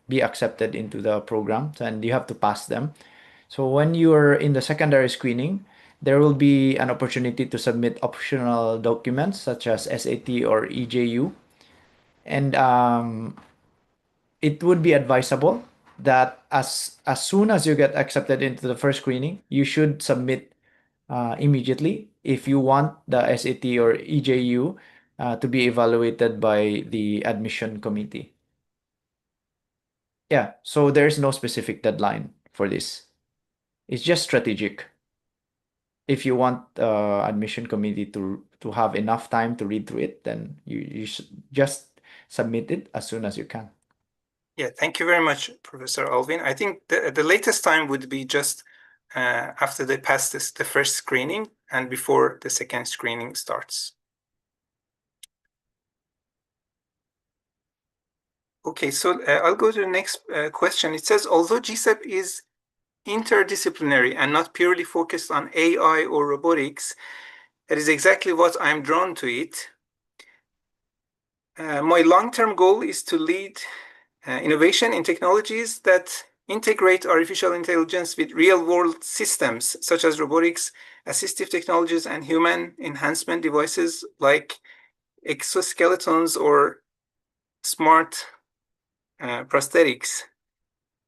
be accepted into the program, and you have to pass them. So when you're in the secondary screening, there will be an opportunity to submit optional documents such as SAT or EJU. And it would be advisable that as soon as you get accepted into the first screening, you should submit immediately if you want the SAT or EJU to be evaluated by the admission committee. Yeah, so there's no specific deadline for this. It's just strategic. If you want admission committee to to have enough time to read through it, then you should just submit it as soon as you can. Yeah, thank you very much, Professor Alvin. I think the latest time would be just after they pass the first screening and before the second screening starts. Okay, so I'll go to the next question. It says, although GSEP is interdisciplinary and not purely focused on AI or robotics, that is exactly what I'm drawn to it. My long-term goal is to lead innovation in technologies that integrate artificial intelligence with real-world systems, such as robotics, assistive technologies, and human enhancement devices like exoskeletons or smart prosthetics.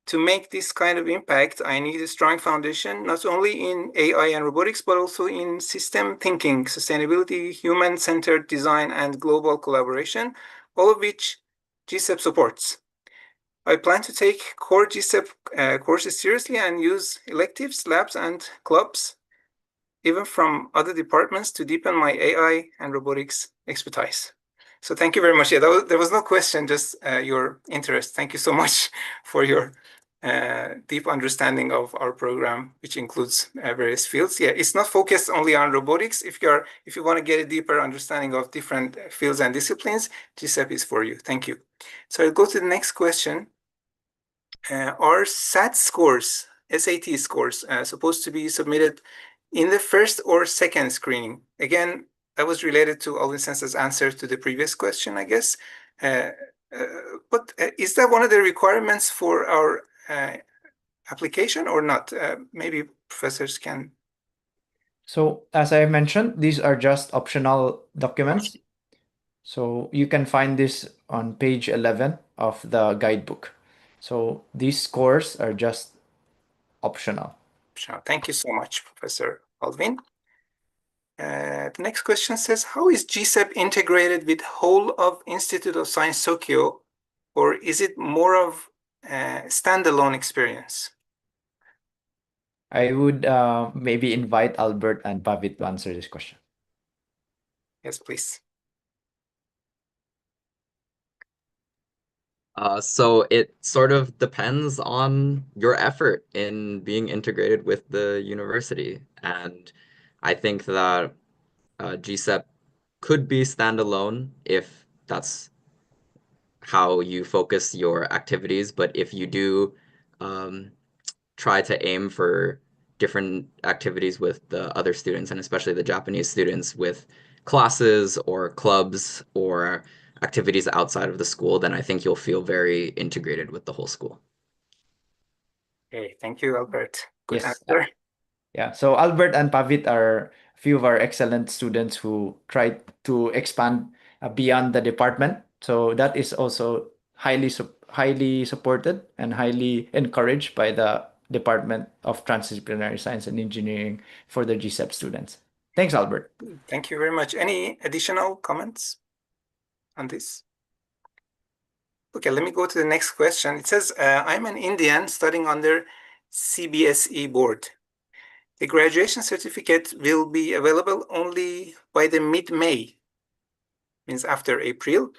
To make this kind of impact, I need a strong foundation, not only in AI and robotics, but also in system thinking, sustainability, human-centered design, and global collaboration, all of which GSEP supports. I plan to take core GSEP courses seriously and use electives, labs, and clubs, even from other departments, to deepen my AI and robotics expertise. So thank you very much. Yeah, there was no question, just your interest. Thank you so much for your deep understanding of our program, which includes various fields. Yeah, it's not focused only on robotics. If you want to get a deeper understanding of different fields and disciplines, GSEP is for you. Thank you. So I'll go to the next question. Are SAT scores supposed to be submitted in the first or second screening? Again, that was related to Alvin Sensa's answer to the previous question, I guess. But is that one of the requirements for our application or not? Maybe professors can. So as I mentioned, these are just optional documents. So you can find this on page 11 of the guidebook. So these scores are just optional. Thank you so much, Professor Alvin. The next question says, how is GSEP integrated with whole of Institute of Science Tokyo, or is it more of a standalone experience? I would maybe invite Albert and Pavit to answer this question. Yes, please. So it sort of depends on your effort in being integrated with the university. And I think that GSEP could be standalone if that's how you focus your activities. But if you do try to aim for different activities with the other students, and especially the Japanese students, with classes or clubs or activities outside of the school, then I think you'll feel very integrated with the whole school. Okay, thank you, Albert. Good Yes. answer. Yeah, so Albert and Pavit are a few of our excellent students who tried to expand beyond the department. So that is also highly supported and highly encouraged by the Department of Transdisciplinary Science and Engineering for the GSEP students. Thanks, Albert. Thank you very much. Any additional comments on this? Okay, let me go to the next question. It says, I'm an Indian studying under CBSE board. The graduation certificate will be available only by the mid-May, means after April.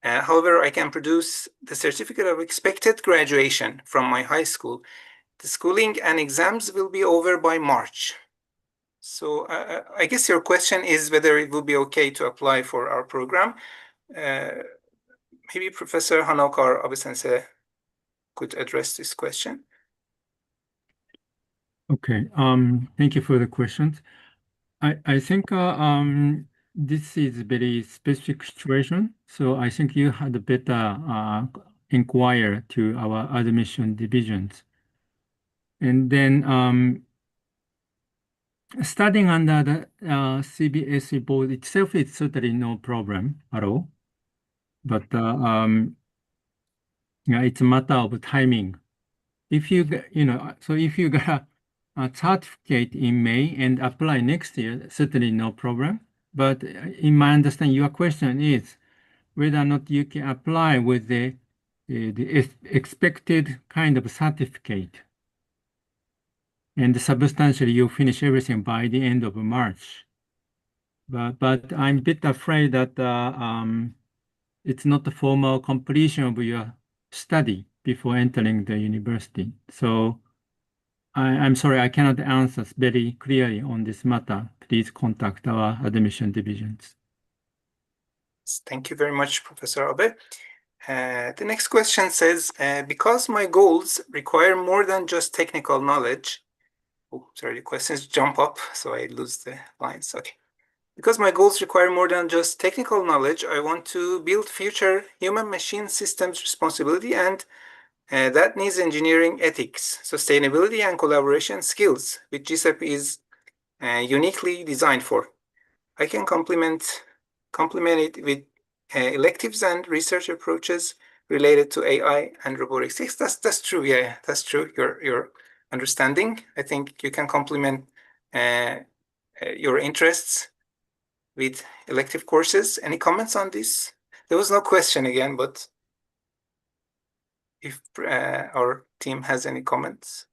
However, I can produce the certificate of expected graduation from my high school. The schooling and exams will be over by March. So I guess your question is whether it will be okay to apply for our program. Maybe Professor Hanoka or Abe-sensei could address this question. Okay, thank you for the questions. I think this is a very specific situation, so I think you had better inquire to our admission divisions. And then studying under the CBSE board itself is certainly no problem at all. But yeah, it's a matter of timing. If you so if you got a certificate in May and apply next year, certainly no problem. But in my understanding, your question is whether or not you can apply with the expected kind of certificate. And substantially, you finish everything by the end of March. but I'm a bit afraid that it's not the formal completion of your study before entering the university. So I'm sorry, I cannot answer very clearly on this matter. Please contact our admission divisions. Thank you very much, Professor Abe. The next question says, because my goals require more than just technical knowledge. Oh, sorry, the questions jump up, so I lose the lines. Okay. Because my goals require more than just technical knowledge, I want to build future human-machine systems responsibility, and that needs engineering ethics, sustainability, and collaboration skills, which GSEP is uniquely designed for. I can complement it with electives and research approaches related to AI and robotics. Yes, that's true. Yeah, that's true. Your understanding. I think you can complement your interests with elective courses. Any comments on this? There was no question again, but if our team has any comments.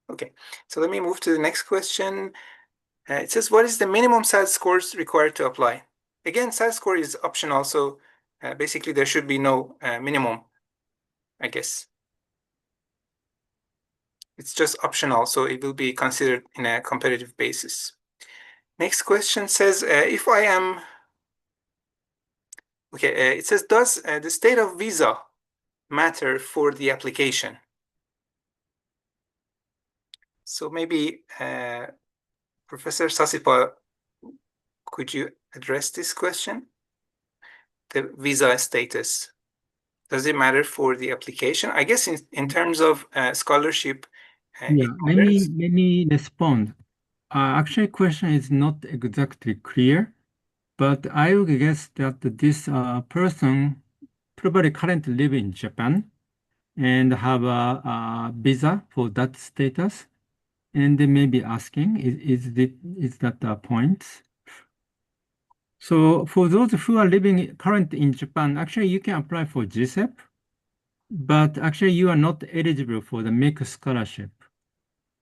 Okay, so let me move to the next question. It says, what is the minimum SAT scores required to apply? Again, SAT score is optional, so basically there should be no minimum, I guess. It's just optional, so it will be considered in a competitive basis. Next question says, if I am, okay, it says, does the state of visa matter for the application? So maybe Professor Sasipa, could you address this question? The visa status. Does it matter for the application? I guess in terms of scholarship, Yeah, it let matters. me respond. Actually, question is not exactly clear, but I would guess that this person probably currently live in Japan and have a visa for that status, and they may be asking, is that the point? So for those who are living currently in Japan, actually you can apply for GSEP, but actually you are not eligible for the MEC scholarship.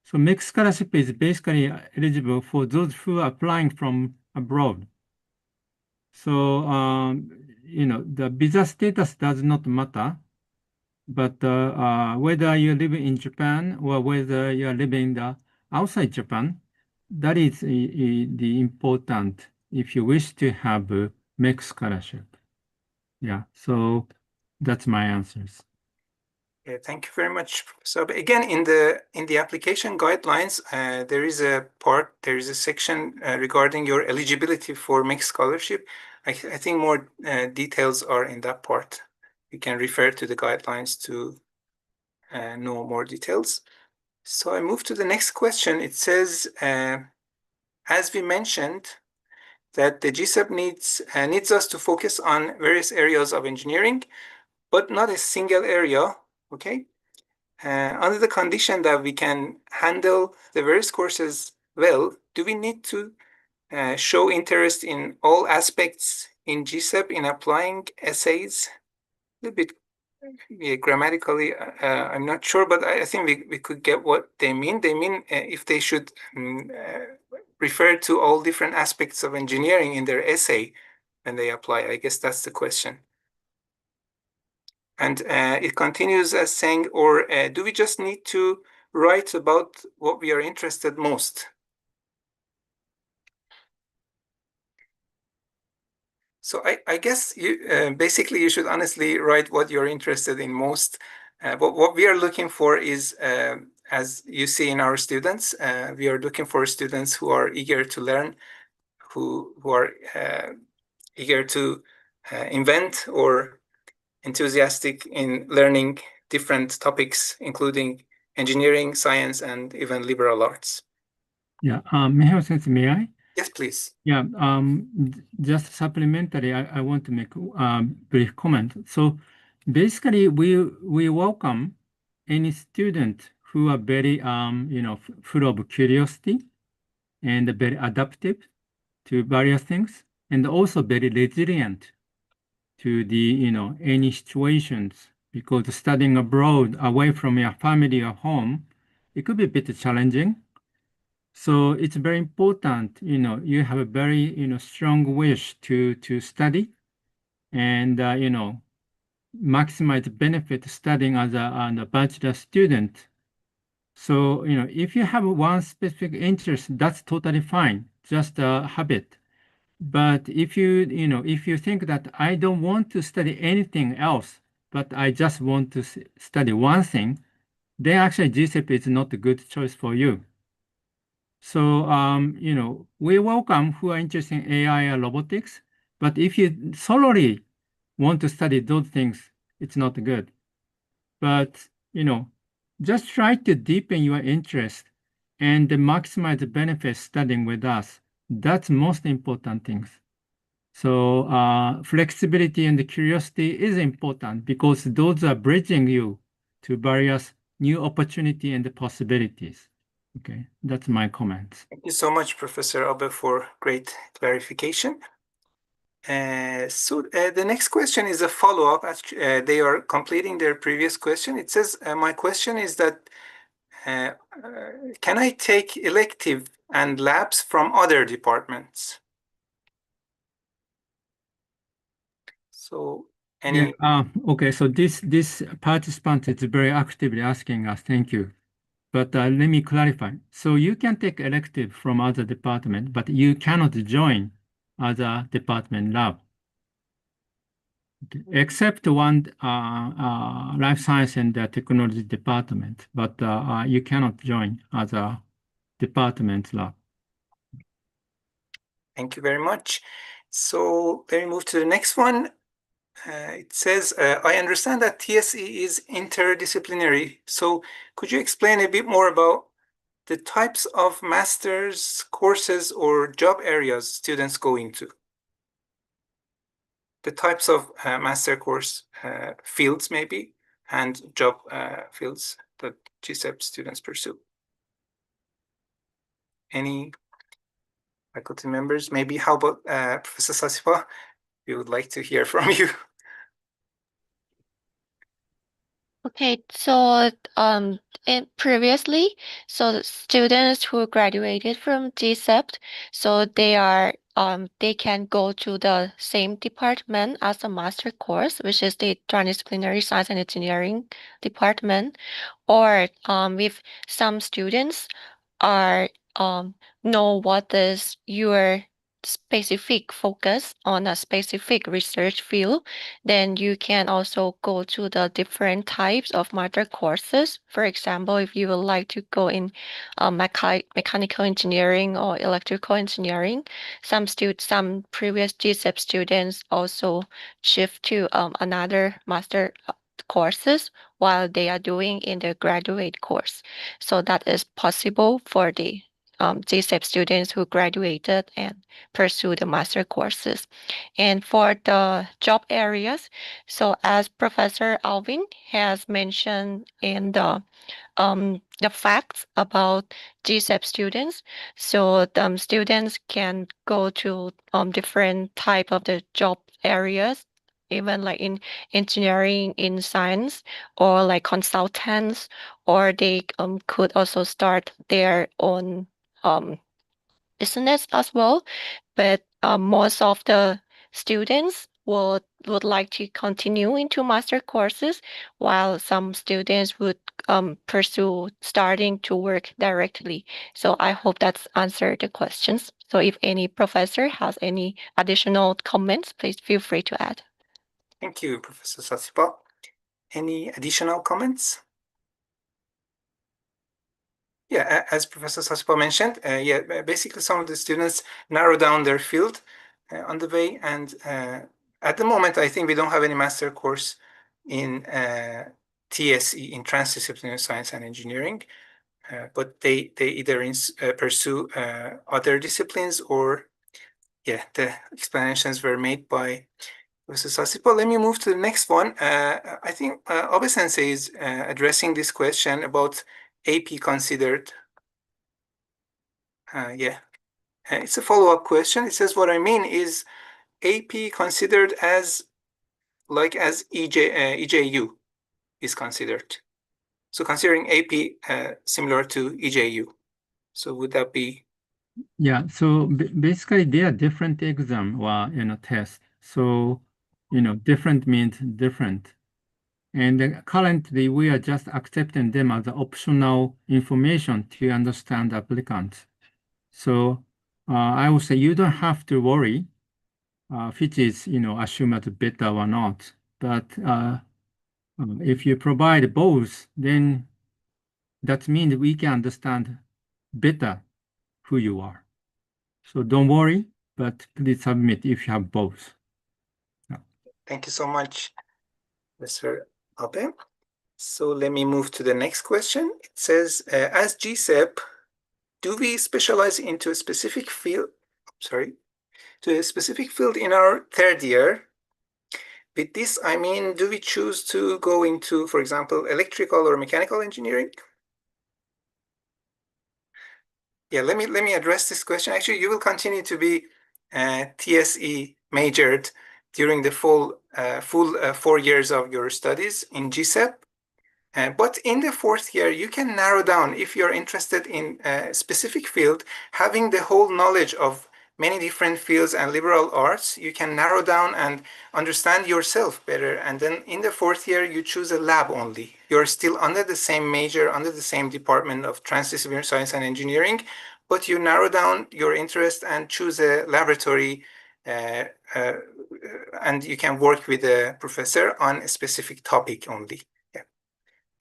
So MEC scholarship is basically eligible for those who are applying from abroad. So, the visa status does not matter, but whether you're living in Japan or whether you're living outside Japan, that is the important if you wish to have a MEC scholarship. Yeah, so that's my answers. Yeah, thank you very much, Professor. But again, in the application guidelines, there is a section regarding your eligibility for mixed scholarship. I think more details are in that part. You can refer to the guidelines to know more details. So I move to the next question. It says, as we mentioned, that the GSEP needs us to focus on various areas of engineering, but not a single area. Okay. Under the condition that we can handle the various courses well, do we need to show interest in all aspects in GSEP in applying essays? A little bit grammatically, I'm not sure, but I think we could get what they mean. They mean if they should refer to all different aspects of engineering in their essay when they apply. I guess that's the question. And it continues as saying, or do we just need to write about what we are interested most? So I guess you basically you should honestly write what you're interested in most. But what we are looking for is, as you see in our students, we are looking for students who are eager to learn, who are eager to invent or enthusiastic in learning different topics, including engineering, science, and even liberal arts. Yeah, Mihail-sensei, may I? Yes, please. Yeah, just supplementary, I want to make a brief comment. So basically, we welcome any student who are very, full of curiosity and very adaptive to various things, and also very resilient to any situations, because studying abroad away from your family or home, it could be a bit challenging. So it's very important, you have a very, strong wish to study and, maximize benefit studying as a bachelor student. So, if you have one specific interest, that's totally fine. Just a habit. But if if you think that I don't want to study anything else, but I just want to study one thing, then actually GSEP is not a good choice for you. So, we welcome who are interested in AI or robotics, but if you solely want to study those things, it's not good. But, just try to deepen your interest and maximize the benefits studying with us. That's most important things. So flexibility and curiosity is important because those are bridging you to various new opportunity and possibilities. Okay, that's my comments. Thank you so much, Professor Abe, for great clarification. The next question is a follow-up. They are completing their previous question. It says, my question is that can I take elective and labs from other departments? So any... Yeah, okay, so this participant is very actively asking us, thank you. But let me clarify. So you can take elective from other department, but you cannot join other department lab. Okay. Except one life science and technology department, but you cannot join other department lab. Thank you very much. So let me move to the next one. It says, I understand that TSE is interdisciplinary. So could you explain a bit more about the types of master's courses or job areas students go into? The types of master course fields maybe, and job fields that GSEP students pursue. Any faculty members? Maybe how about Professor Sasipa? We would like to hear from you. Okay, so previously, so the students who graduated from GSEP, so they can go to the same department as a master course, which is the Transdisciplinary Science and Engineering department, or if some students are know what is your specific focus on a specific research field, then you can also go to the different types of master courses. For example, if you would like to go in mechanical engineering or electrical engineering, some previous GSEP students also shift to another master courses while they are doing in the graduate course. So that is possible for the GSEP students who graduated and pursue the master courses. And for the job areas, so as Professor Alvin has mentioned in the facts about GSEP students, so students can go to different type of the job areas, even like in engineering, in science, or like consultants, or they could also start their own business as well. But most of the students would like to continue into master courses, while some students would pursue starting to work directly. So I hope that's answered the questions. So if any professor has any additional comments, please feel free to add. Thank you, Professor Sasipa. Any additional comments? Yeah, as Professor Sasipa mentioned, basically some of the students narrow down their field on the way. And at the moment, I think we don't have any master course in TSE, in Transdisciplinary Science and Engineering, but they either pursue other disciplines or, the explanations were made by Professor Sasipa. Let me move to the next one. I think Abe-sensei is addressing this question about AP considered. It's a follow-up question. It says, what I mean is AP considered as EJU is considered. So considering AP similar to EJU. So would that be? Yeah, so basically they are different exam or test. So different means different. And currently we are just accepting them as optional information to understand applicants. So I would say you don't have to worry which is assumed as better or not. But if you provide both, then that means we can understand better who you are. So don't worry, but please submit if you have both. Thank you so much, Mr. Abe. So let me move to the next question. It says, as GSEP, do we specialize into a specific field? Sorry, to a specific field in our third year? With this, I mean, do we choose to go into, for example, electrical or mechanical engineering? Yeah, let me address this question. Actually, you will continue to be TSE majored during the full 4 years of your studies in GSEP. But in the fourth year, you can narrow down if you're interested in a specific field, having the whole knowledge of many different fields and liberal arts, you can narrow down and understand yourself better. And then in the fourth year, you choose a lab only. You're still under the same major, under the same department of transdisciplinary science and engineering, but you narrow down your interest and choose a laboratory and you can work with a professor on a specific topic only.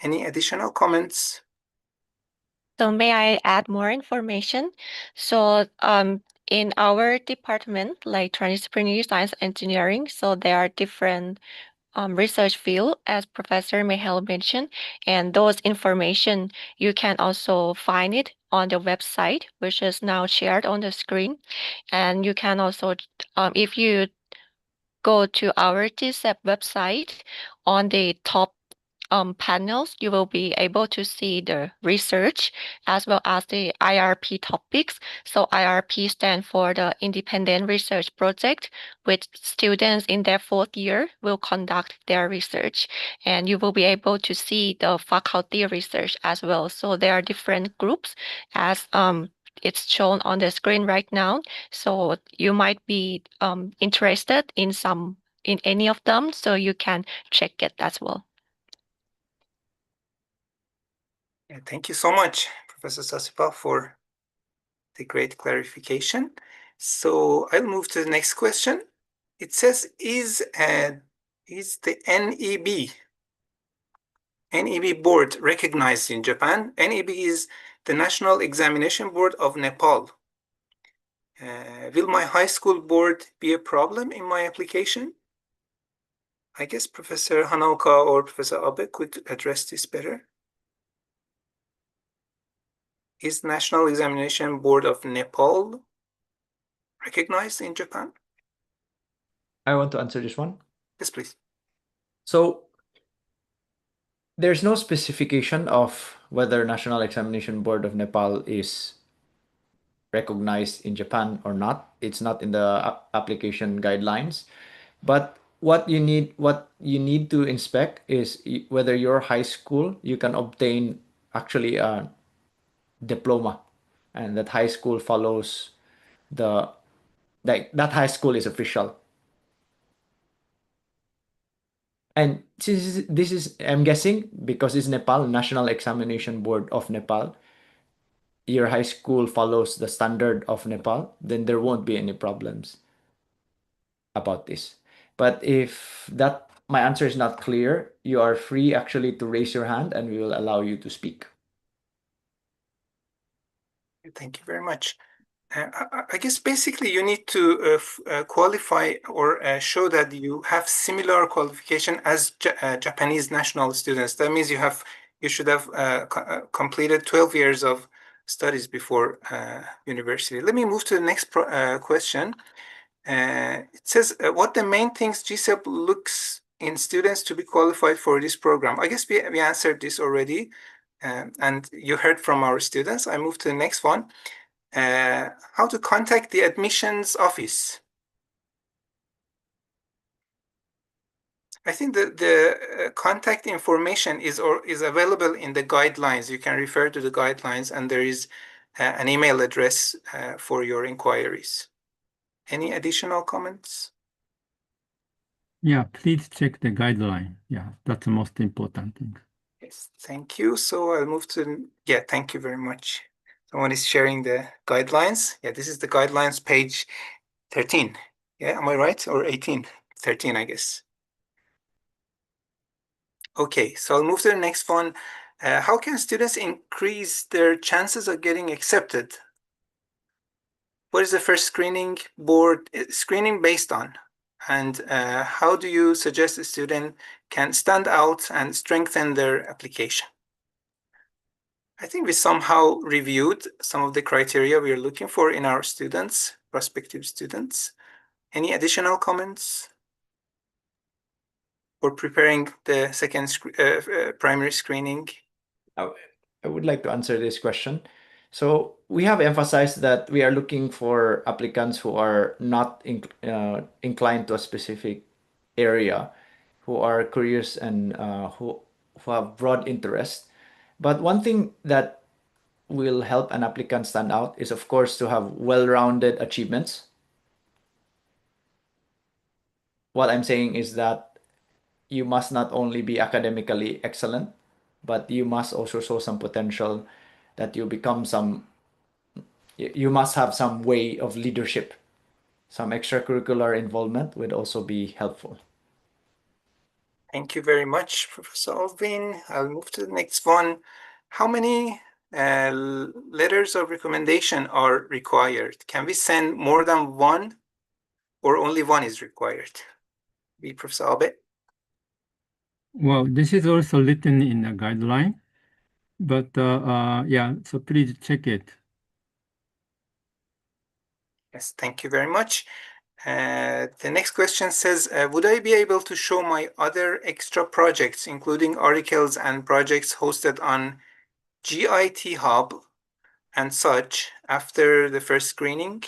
Any additional comments? So may I add more information? So in our department, like transdisciplinary science engineering, so there are different research field, as Professor Mihail mentioned, and those information you can also find it on the website, which is now shared on the screen. And you can also, if you go to our GSEP website, on the top panels, you will be able to see the research as well as the IRP topics. So IRP stands for the Independent Research Project, which students in their fourth year will conduct their research. And you will be able to see the faculty research as well. So there are different groups as it's shown on the screen right now. So you might be interested in any of them, so you can check it as well. Yeah, thank you so much, Professor Sasipa, for the great clarification. So I'll move to the next question. It says, is the NEB board recognized in Japan? NEB is the National Examination Board of Nepal. Will my high school board be a problem in my application? I guess Professor Hanaoka or Professor Abe could address this better. Is National Examination Board of Nepal recognized in Japan? I want to answer this one. Yes, please. So there's no specification of whether National Examination Board of Nepal is recognized in Japan or not. It's not in the application guidelines. But what you need to inspect is whether your high school you can obtain actually a diploma, and that high school follows that high school is official. And since this is, I'm guessing, because it's Nepal, National Examination Board of Nepal, your high school follows the standard of Nepal, then there won't be any problems about this. But if that my answer is not clear, you are free actually to raise your hand and we will allow you to speak. Thank you very much. I guess basically you need to qualify or show that you have similar qualification as Japanese national students. That means you should have completed 12 years of studies before university. Let me move to the next question. It says, what the main things GSEP looks in students to be qualified for this program? I guess we answered this already, and you heard from our students. I move to the next one. How to contact the admissions office. I think the contact information is available in the guidelines. You can refer to the guidelines, and there is an email address for your inquiries. Any additional comments? Yeah, please check the guideline. Yeah, that's the most important thing. Yes, thank you. So I'll move to, yeah, thank you very much. Someone is sharing the guidelines. Yeah, this is the guidelines page 13. Yeah, am I right? Or 18? 13, I guess. Okay, so I'll move to the next one. How can students increase their chances of getting accepted? What is the first screening board screening based on? And how do you suggest a student can stand out and strengthen their application? I think we somehow reviewed some of the criteria we are looking for in our students, prospective students. Any additional comments? For preparing the second primary screening? I would like to answer this question. So we have emphasized that we are looking for applicants who are not inclined to a specific area, who are curious and who have broad interest. But one thing that will help an applicant stand out is, of course, to have well-rounded achievements. What I'm saying is that you must not only be academically excellent, but you must also show some potential that you must have some way of leadership. Some extracurricular involvement would also be helpful. Thank you very much, Professor Alvin. I'll move to the next one. How many letters of recommendation are required? Can we send more than one, or only one is required? Be Professor Abe. Well, this is also written in a guideline, but yeah, so please check it. Yes, thank you very much. The next question says, would I be able to show my other extra projects, including articles and projects hosted on GIT Hub and such, after the first screening?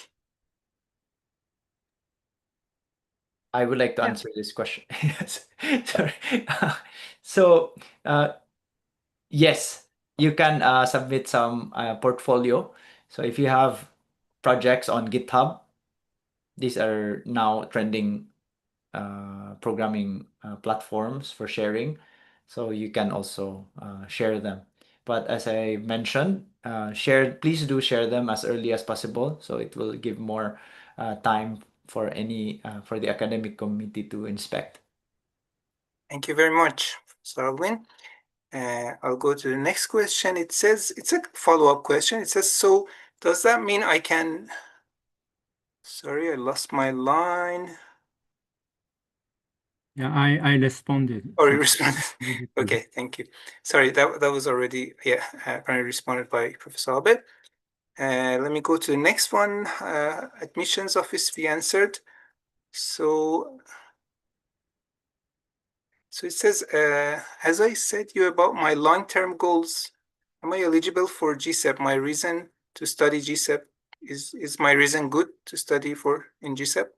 I would like to answer this question. Yes. Sorry. So, yes, you can submit some portfolio. So if you have projects on GitHub, these are now trending programming platforms for sharing. So you can also share them. But as I mentioned, please do share them as early as possible. So it will give more time for the academic committee to inspect. Thank you very much, Professor Alvin. I'll go to the next question. It says, it's a follow-up question. It says, so does that mean I can, sorry, I lost my line. Yeah, I responded. Oh, you responded. Okay, thank you. Sorry, that was already, yeah, apparently responded by Professor Abed. Let me go to the next one. Admissions office, we answered. So it says, as I said you about my long-term goals, am I eligible for GSEP? My reason to study GSEP, is my reason good to study in GSEP?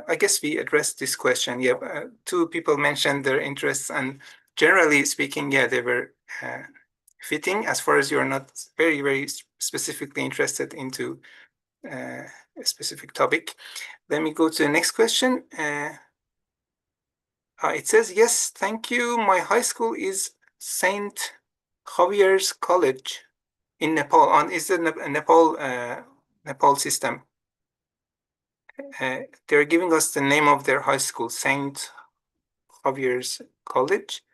I guess we addressed this question. Yeah, two people mentioned their interests, and generally speaking, yeah, they were fitting as far as you're not very, very specifically interested into a specific topic. Let me go to the next question. It says, yes, thank you. My high school is St. Javier's College in Nepal. Is the Nepal system. They're giving us the name of their high school, St. Javier's College,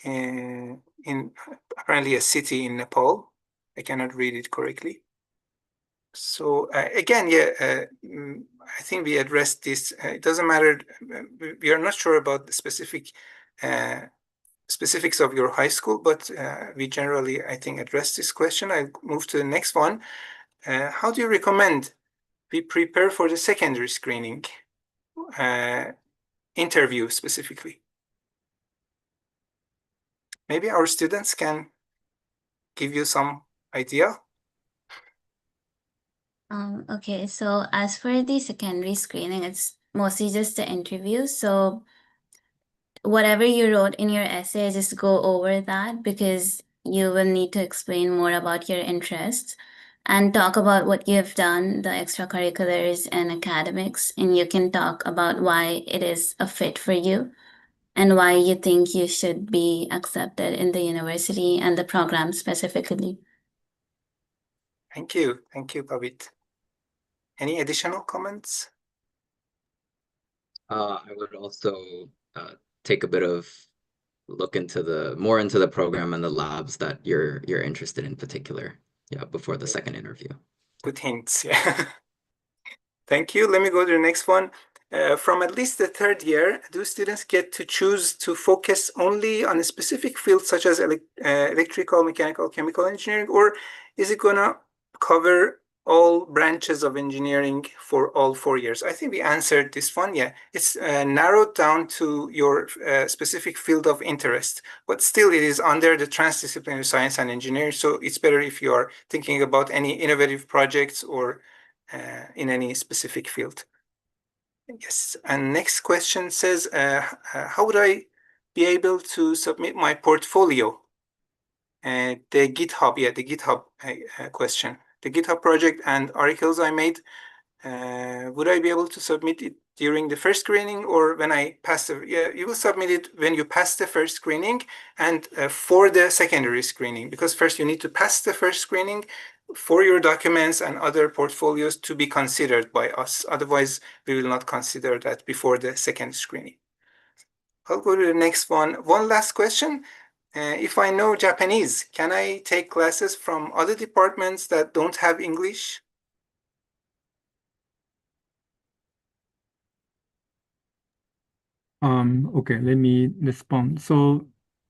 in apparently a city in Nepal. I cannot read it correctly. So again, yeah, I think we addressed this. It doesn't matter. We are not sure about the specifics of your high school, but we generally, I think, addressed this question. I'll move to the next one. How do you recommend we prepare for the secondary screening interview specifically? Maybe our students can give you some idea. Okay, so as for the secondary screening, it's mostly just the interview. So whatever you wrote in your essay, just go over that, because you will need to explain more about your interests and talk about what you've done, the extracurriculars and academics, and you can talk about why it is a fit for you and why you think you should be accepted in the university and the program specifically. Thank you. Thank you, Pavit. Any additional comments? I would also take a bit of look into more into the program and the labs that you're interested in particular, before the second interview. Good hints, yeah. Thank you. Let me go to the next one. From at least the third year, do students get to choose to focus only on a specific field such as electrical, mechanical, chemical engineering, or is it gonna cover all branches of engineering for all 4 years? I think we answered this one. Yeah, it's narrowed down to your specific field of interest, but still it is under the transdisciplinary science and engineering. So it's better if you are thinking about any innovative projects or in any specific field. Yes, and next question says, how would I be able to submit my portfolio? The GitHub, yeah, the GitHub question. The GitHub project and articles I made, would I be able to submit it during the first screening or when I pass the, yeah, you will submit it when you pass the first screening and for the secondary screening, because first you need to pass the first screening for your documents and other portfolios to be considered by us. Otherwise, we will not consider that before the second screening. I'll go to the next one. One last question. If I know Japanese, can I take classes from other departments that don't have English? Okay, let me respond. So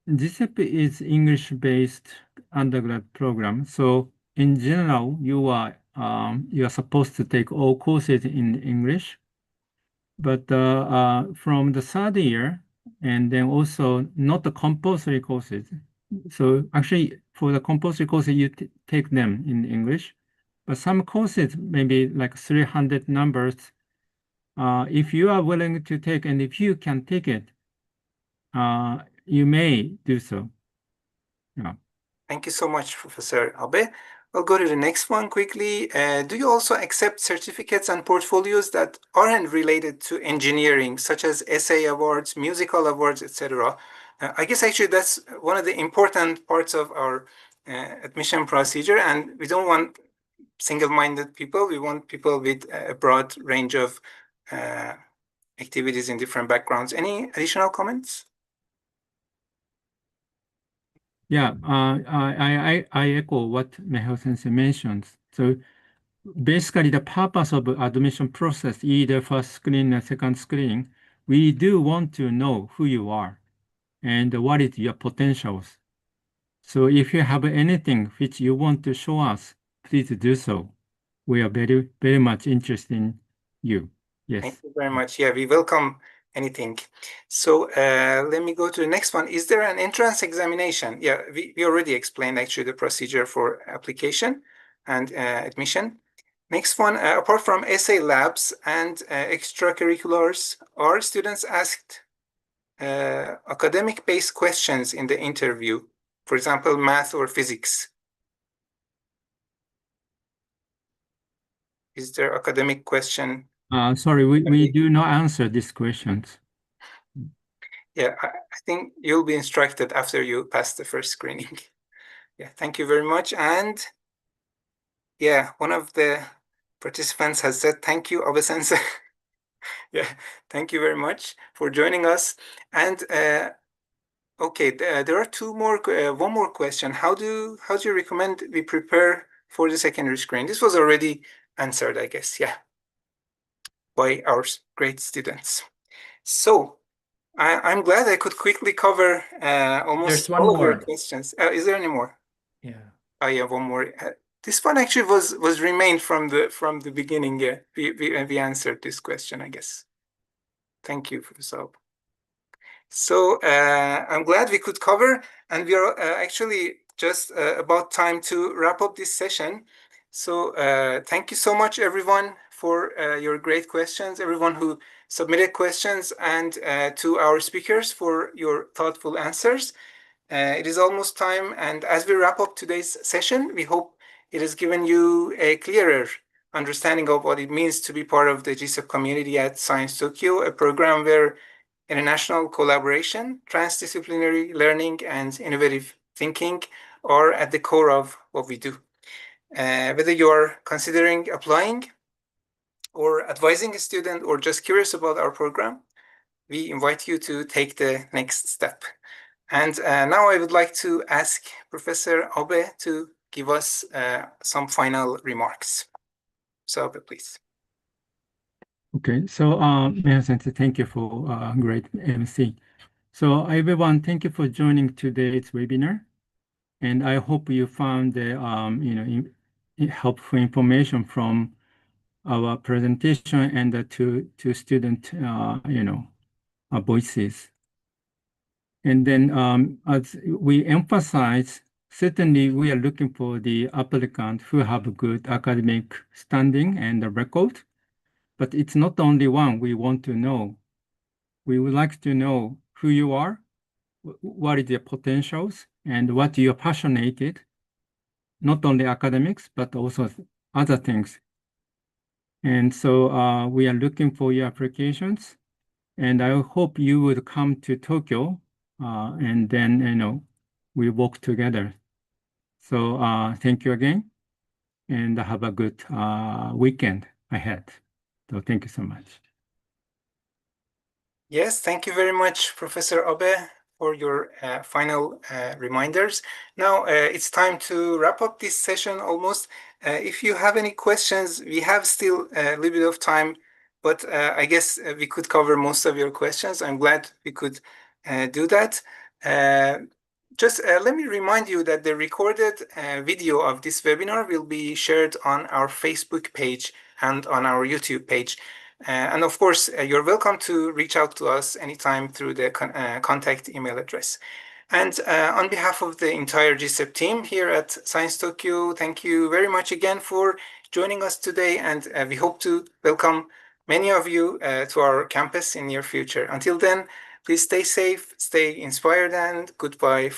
GSEP is English-based undergrad program. So in general, you are supposed to take all courses in English. But from the third year, and then also not the compulsory courses. So actually, for the compulsory courses, you take them in English. But some courses, maybe like 300 numbers, if you are willing to take and if you can take it, you may do so. Yeah. Thank you so much, Professor Abe. We'll go to the next one quickly. Do you also accept certificates and portfolios that aren't related to engineering, such as essay awards, musical awards, etc.? I guess actually that's one of the important parts of our admission procedure, and we don't want single-minded people. We want people with a broad range of activities in different backgrounds. Any additional comments? Yeah, I echo what Meho Sensei mentions. So basically, the purpose of admission process, either first screen or second screen, we do want to know who you are and what is your potentials. So if you have anything which you want to show us, please do so. We are very, very much interested in you. Yes. Thank you very much. Yeah, we welcome anything. So let me go to the next one. Is there an entrance examination? Yeah, we already explained actually the procedure for application and admission. Next one, apart from essay labs and extracurriculars, are students asked academic-based questions in the interview? For example, math or physics? Is there academic question? Sorry, we do not answer these questions. Yeah, I think you'll be instructed after you pass the first screening. Yeah, thank you very much. And yeah, one of the participants has said, thank you, Abe-sensei. Yeah, thank you very much for joining us. And okay, there are one more question. How do you recommend we prepare for the secondary screen? This was already answered, I guess, yeah, by our great students. So I'm glad I could quickly cover almost There's one all of your more. questions. Is there any more? Yeah. I have one more. This one actually was remained from the beginning. Yeah, we answered this question, I guess. Thank you, Professor Alp. So I'm glad we could cover, and we are actually just about time to wrap up this session. So thank you so much, everyone, for your great questions, everyone who submitted questions, and to our speakers for your thoughtful answers. It is almost time, and as we wrap up today's session, we hope it has given you a clearer understanding of what it means to be part of the GSEP community at Science Tokyo, a program where international collaboration, transdisciplinary learning, and innovative thinking are at the core of what we do. Whether you are considering applying or advising a student or just curious about our program, we invite you to take the next step. And now I would like to ask Professor Abe to give us some final remarks. So Abe, please. Okay, so Meha-sensei, thank you for great MC. So everyone, thank you for joining today's webinar, and I hope you found the helpful information from our presentation and the two student voices. And then as we emphasize, certainly we are looking for the applicant who have good academic standing and a record, but it's not only one we want to know. We would like to know who you are, what is your potentials, and what you're passionate, not only academics, but also other things. And so we are looking for your applications, and I hope you would come to Tokyo, and then, we work together. So thank you again, and have a good weekend ahead. So thank you so much. Yes, thank you very much, Professor Abe, for your final reminders. Now it's time to wrap up this session almost. If you have any questions, we have still a little bit of time, but I guess we could cover most of your questions. I'm glad we could do that. Just let me remind you that the recorded video of this webinar will be shared on our Facebook page and on our YouTube page. And of course, you're welcome to reach out to us anytime through the contact email address. And on behalf of the entire GSEP team here at Science Tokyo, thank you very much again for joining us today. And we hope to welcome many of you to our campus in near future. Until then, please stay safe, stay inspired, and goodbye.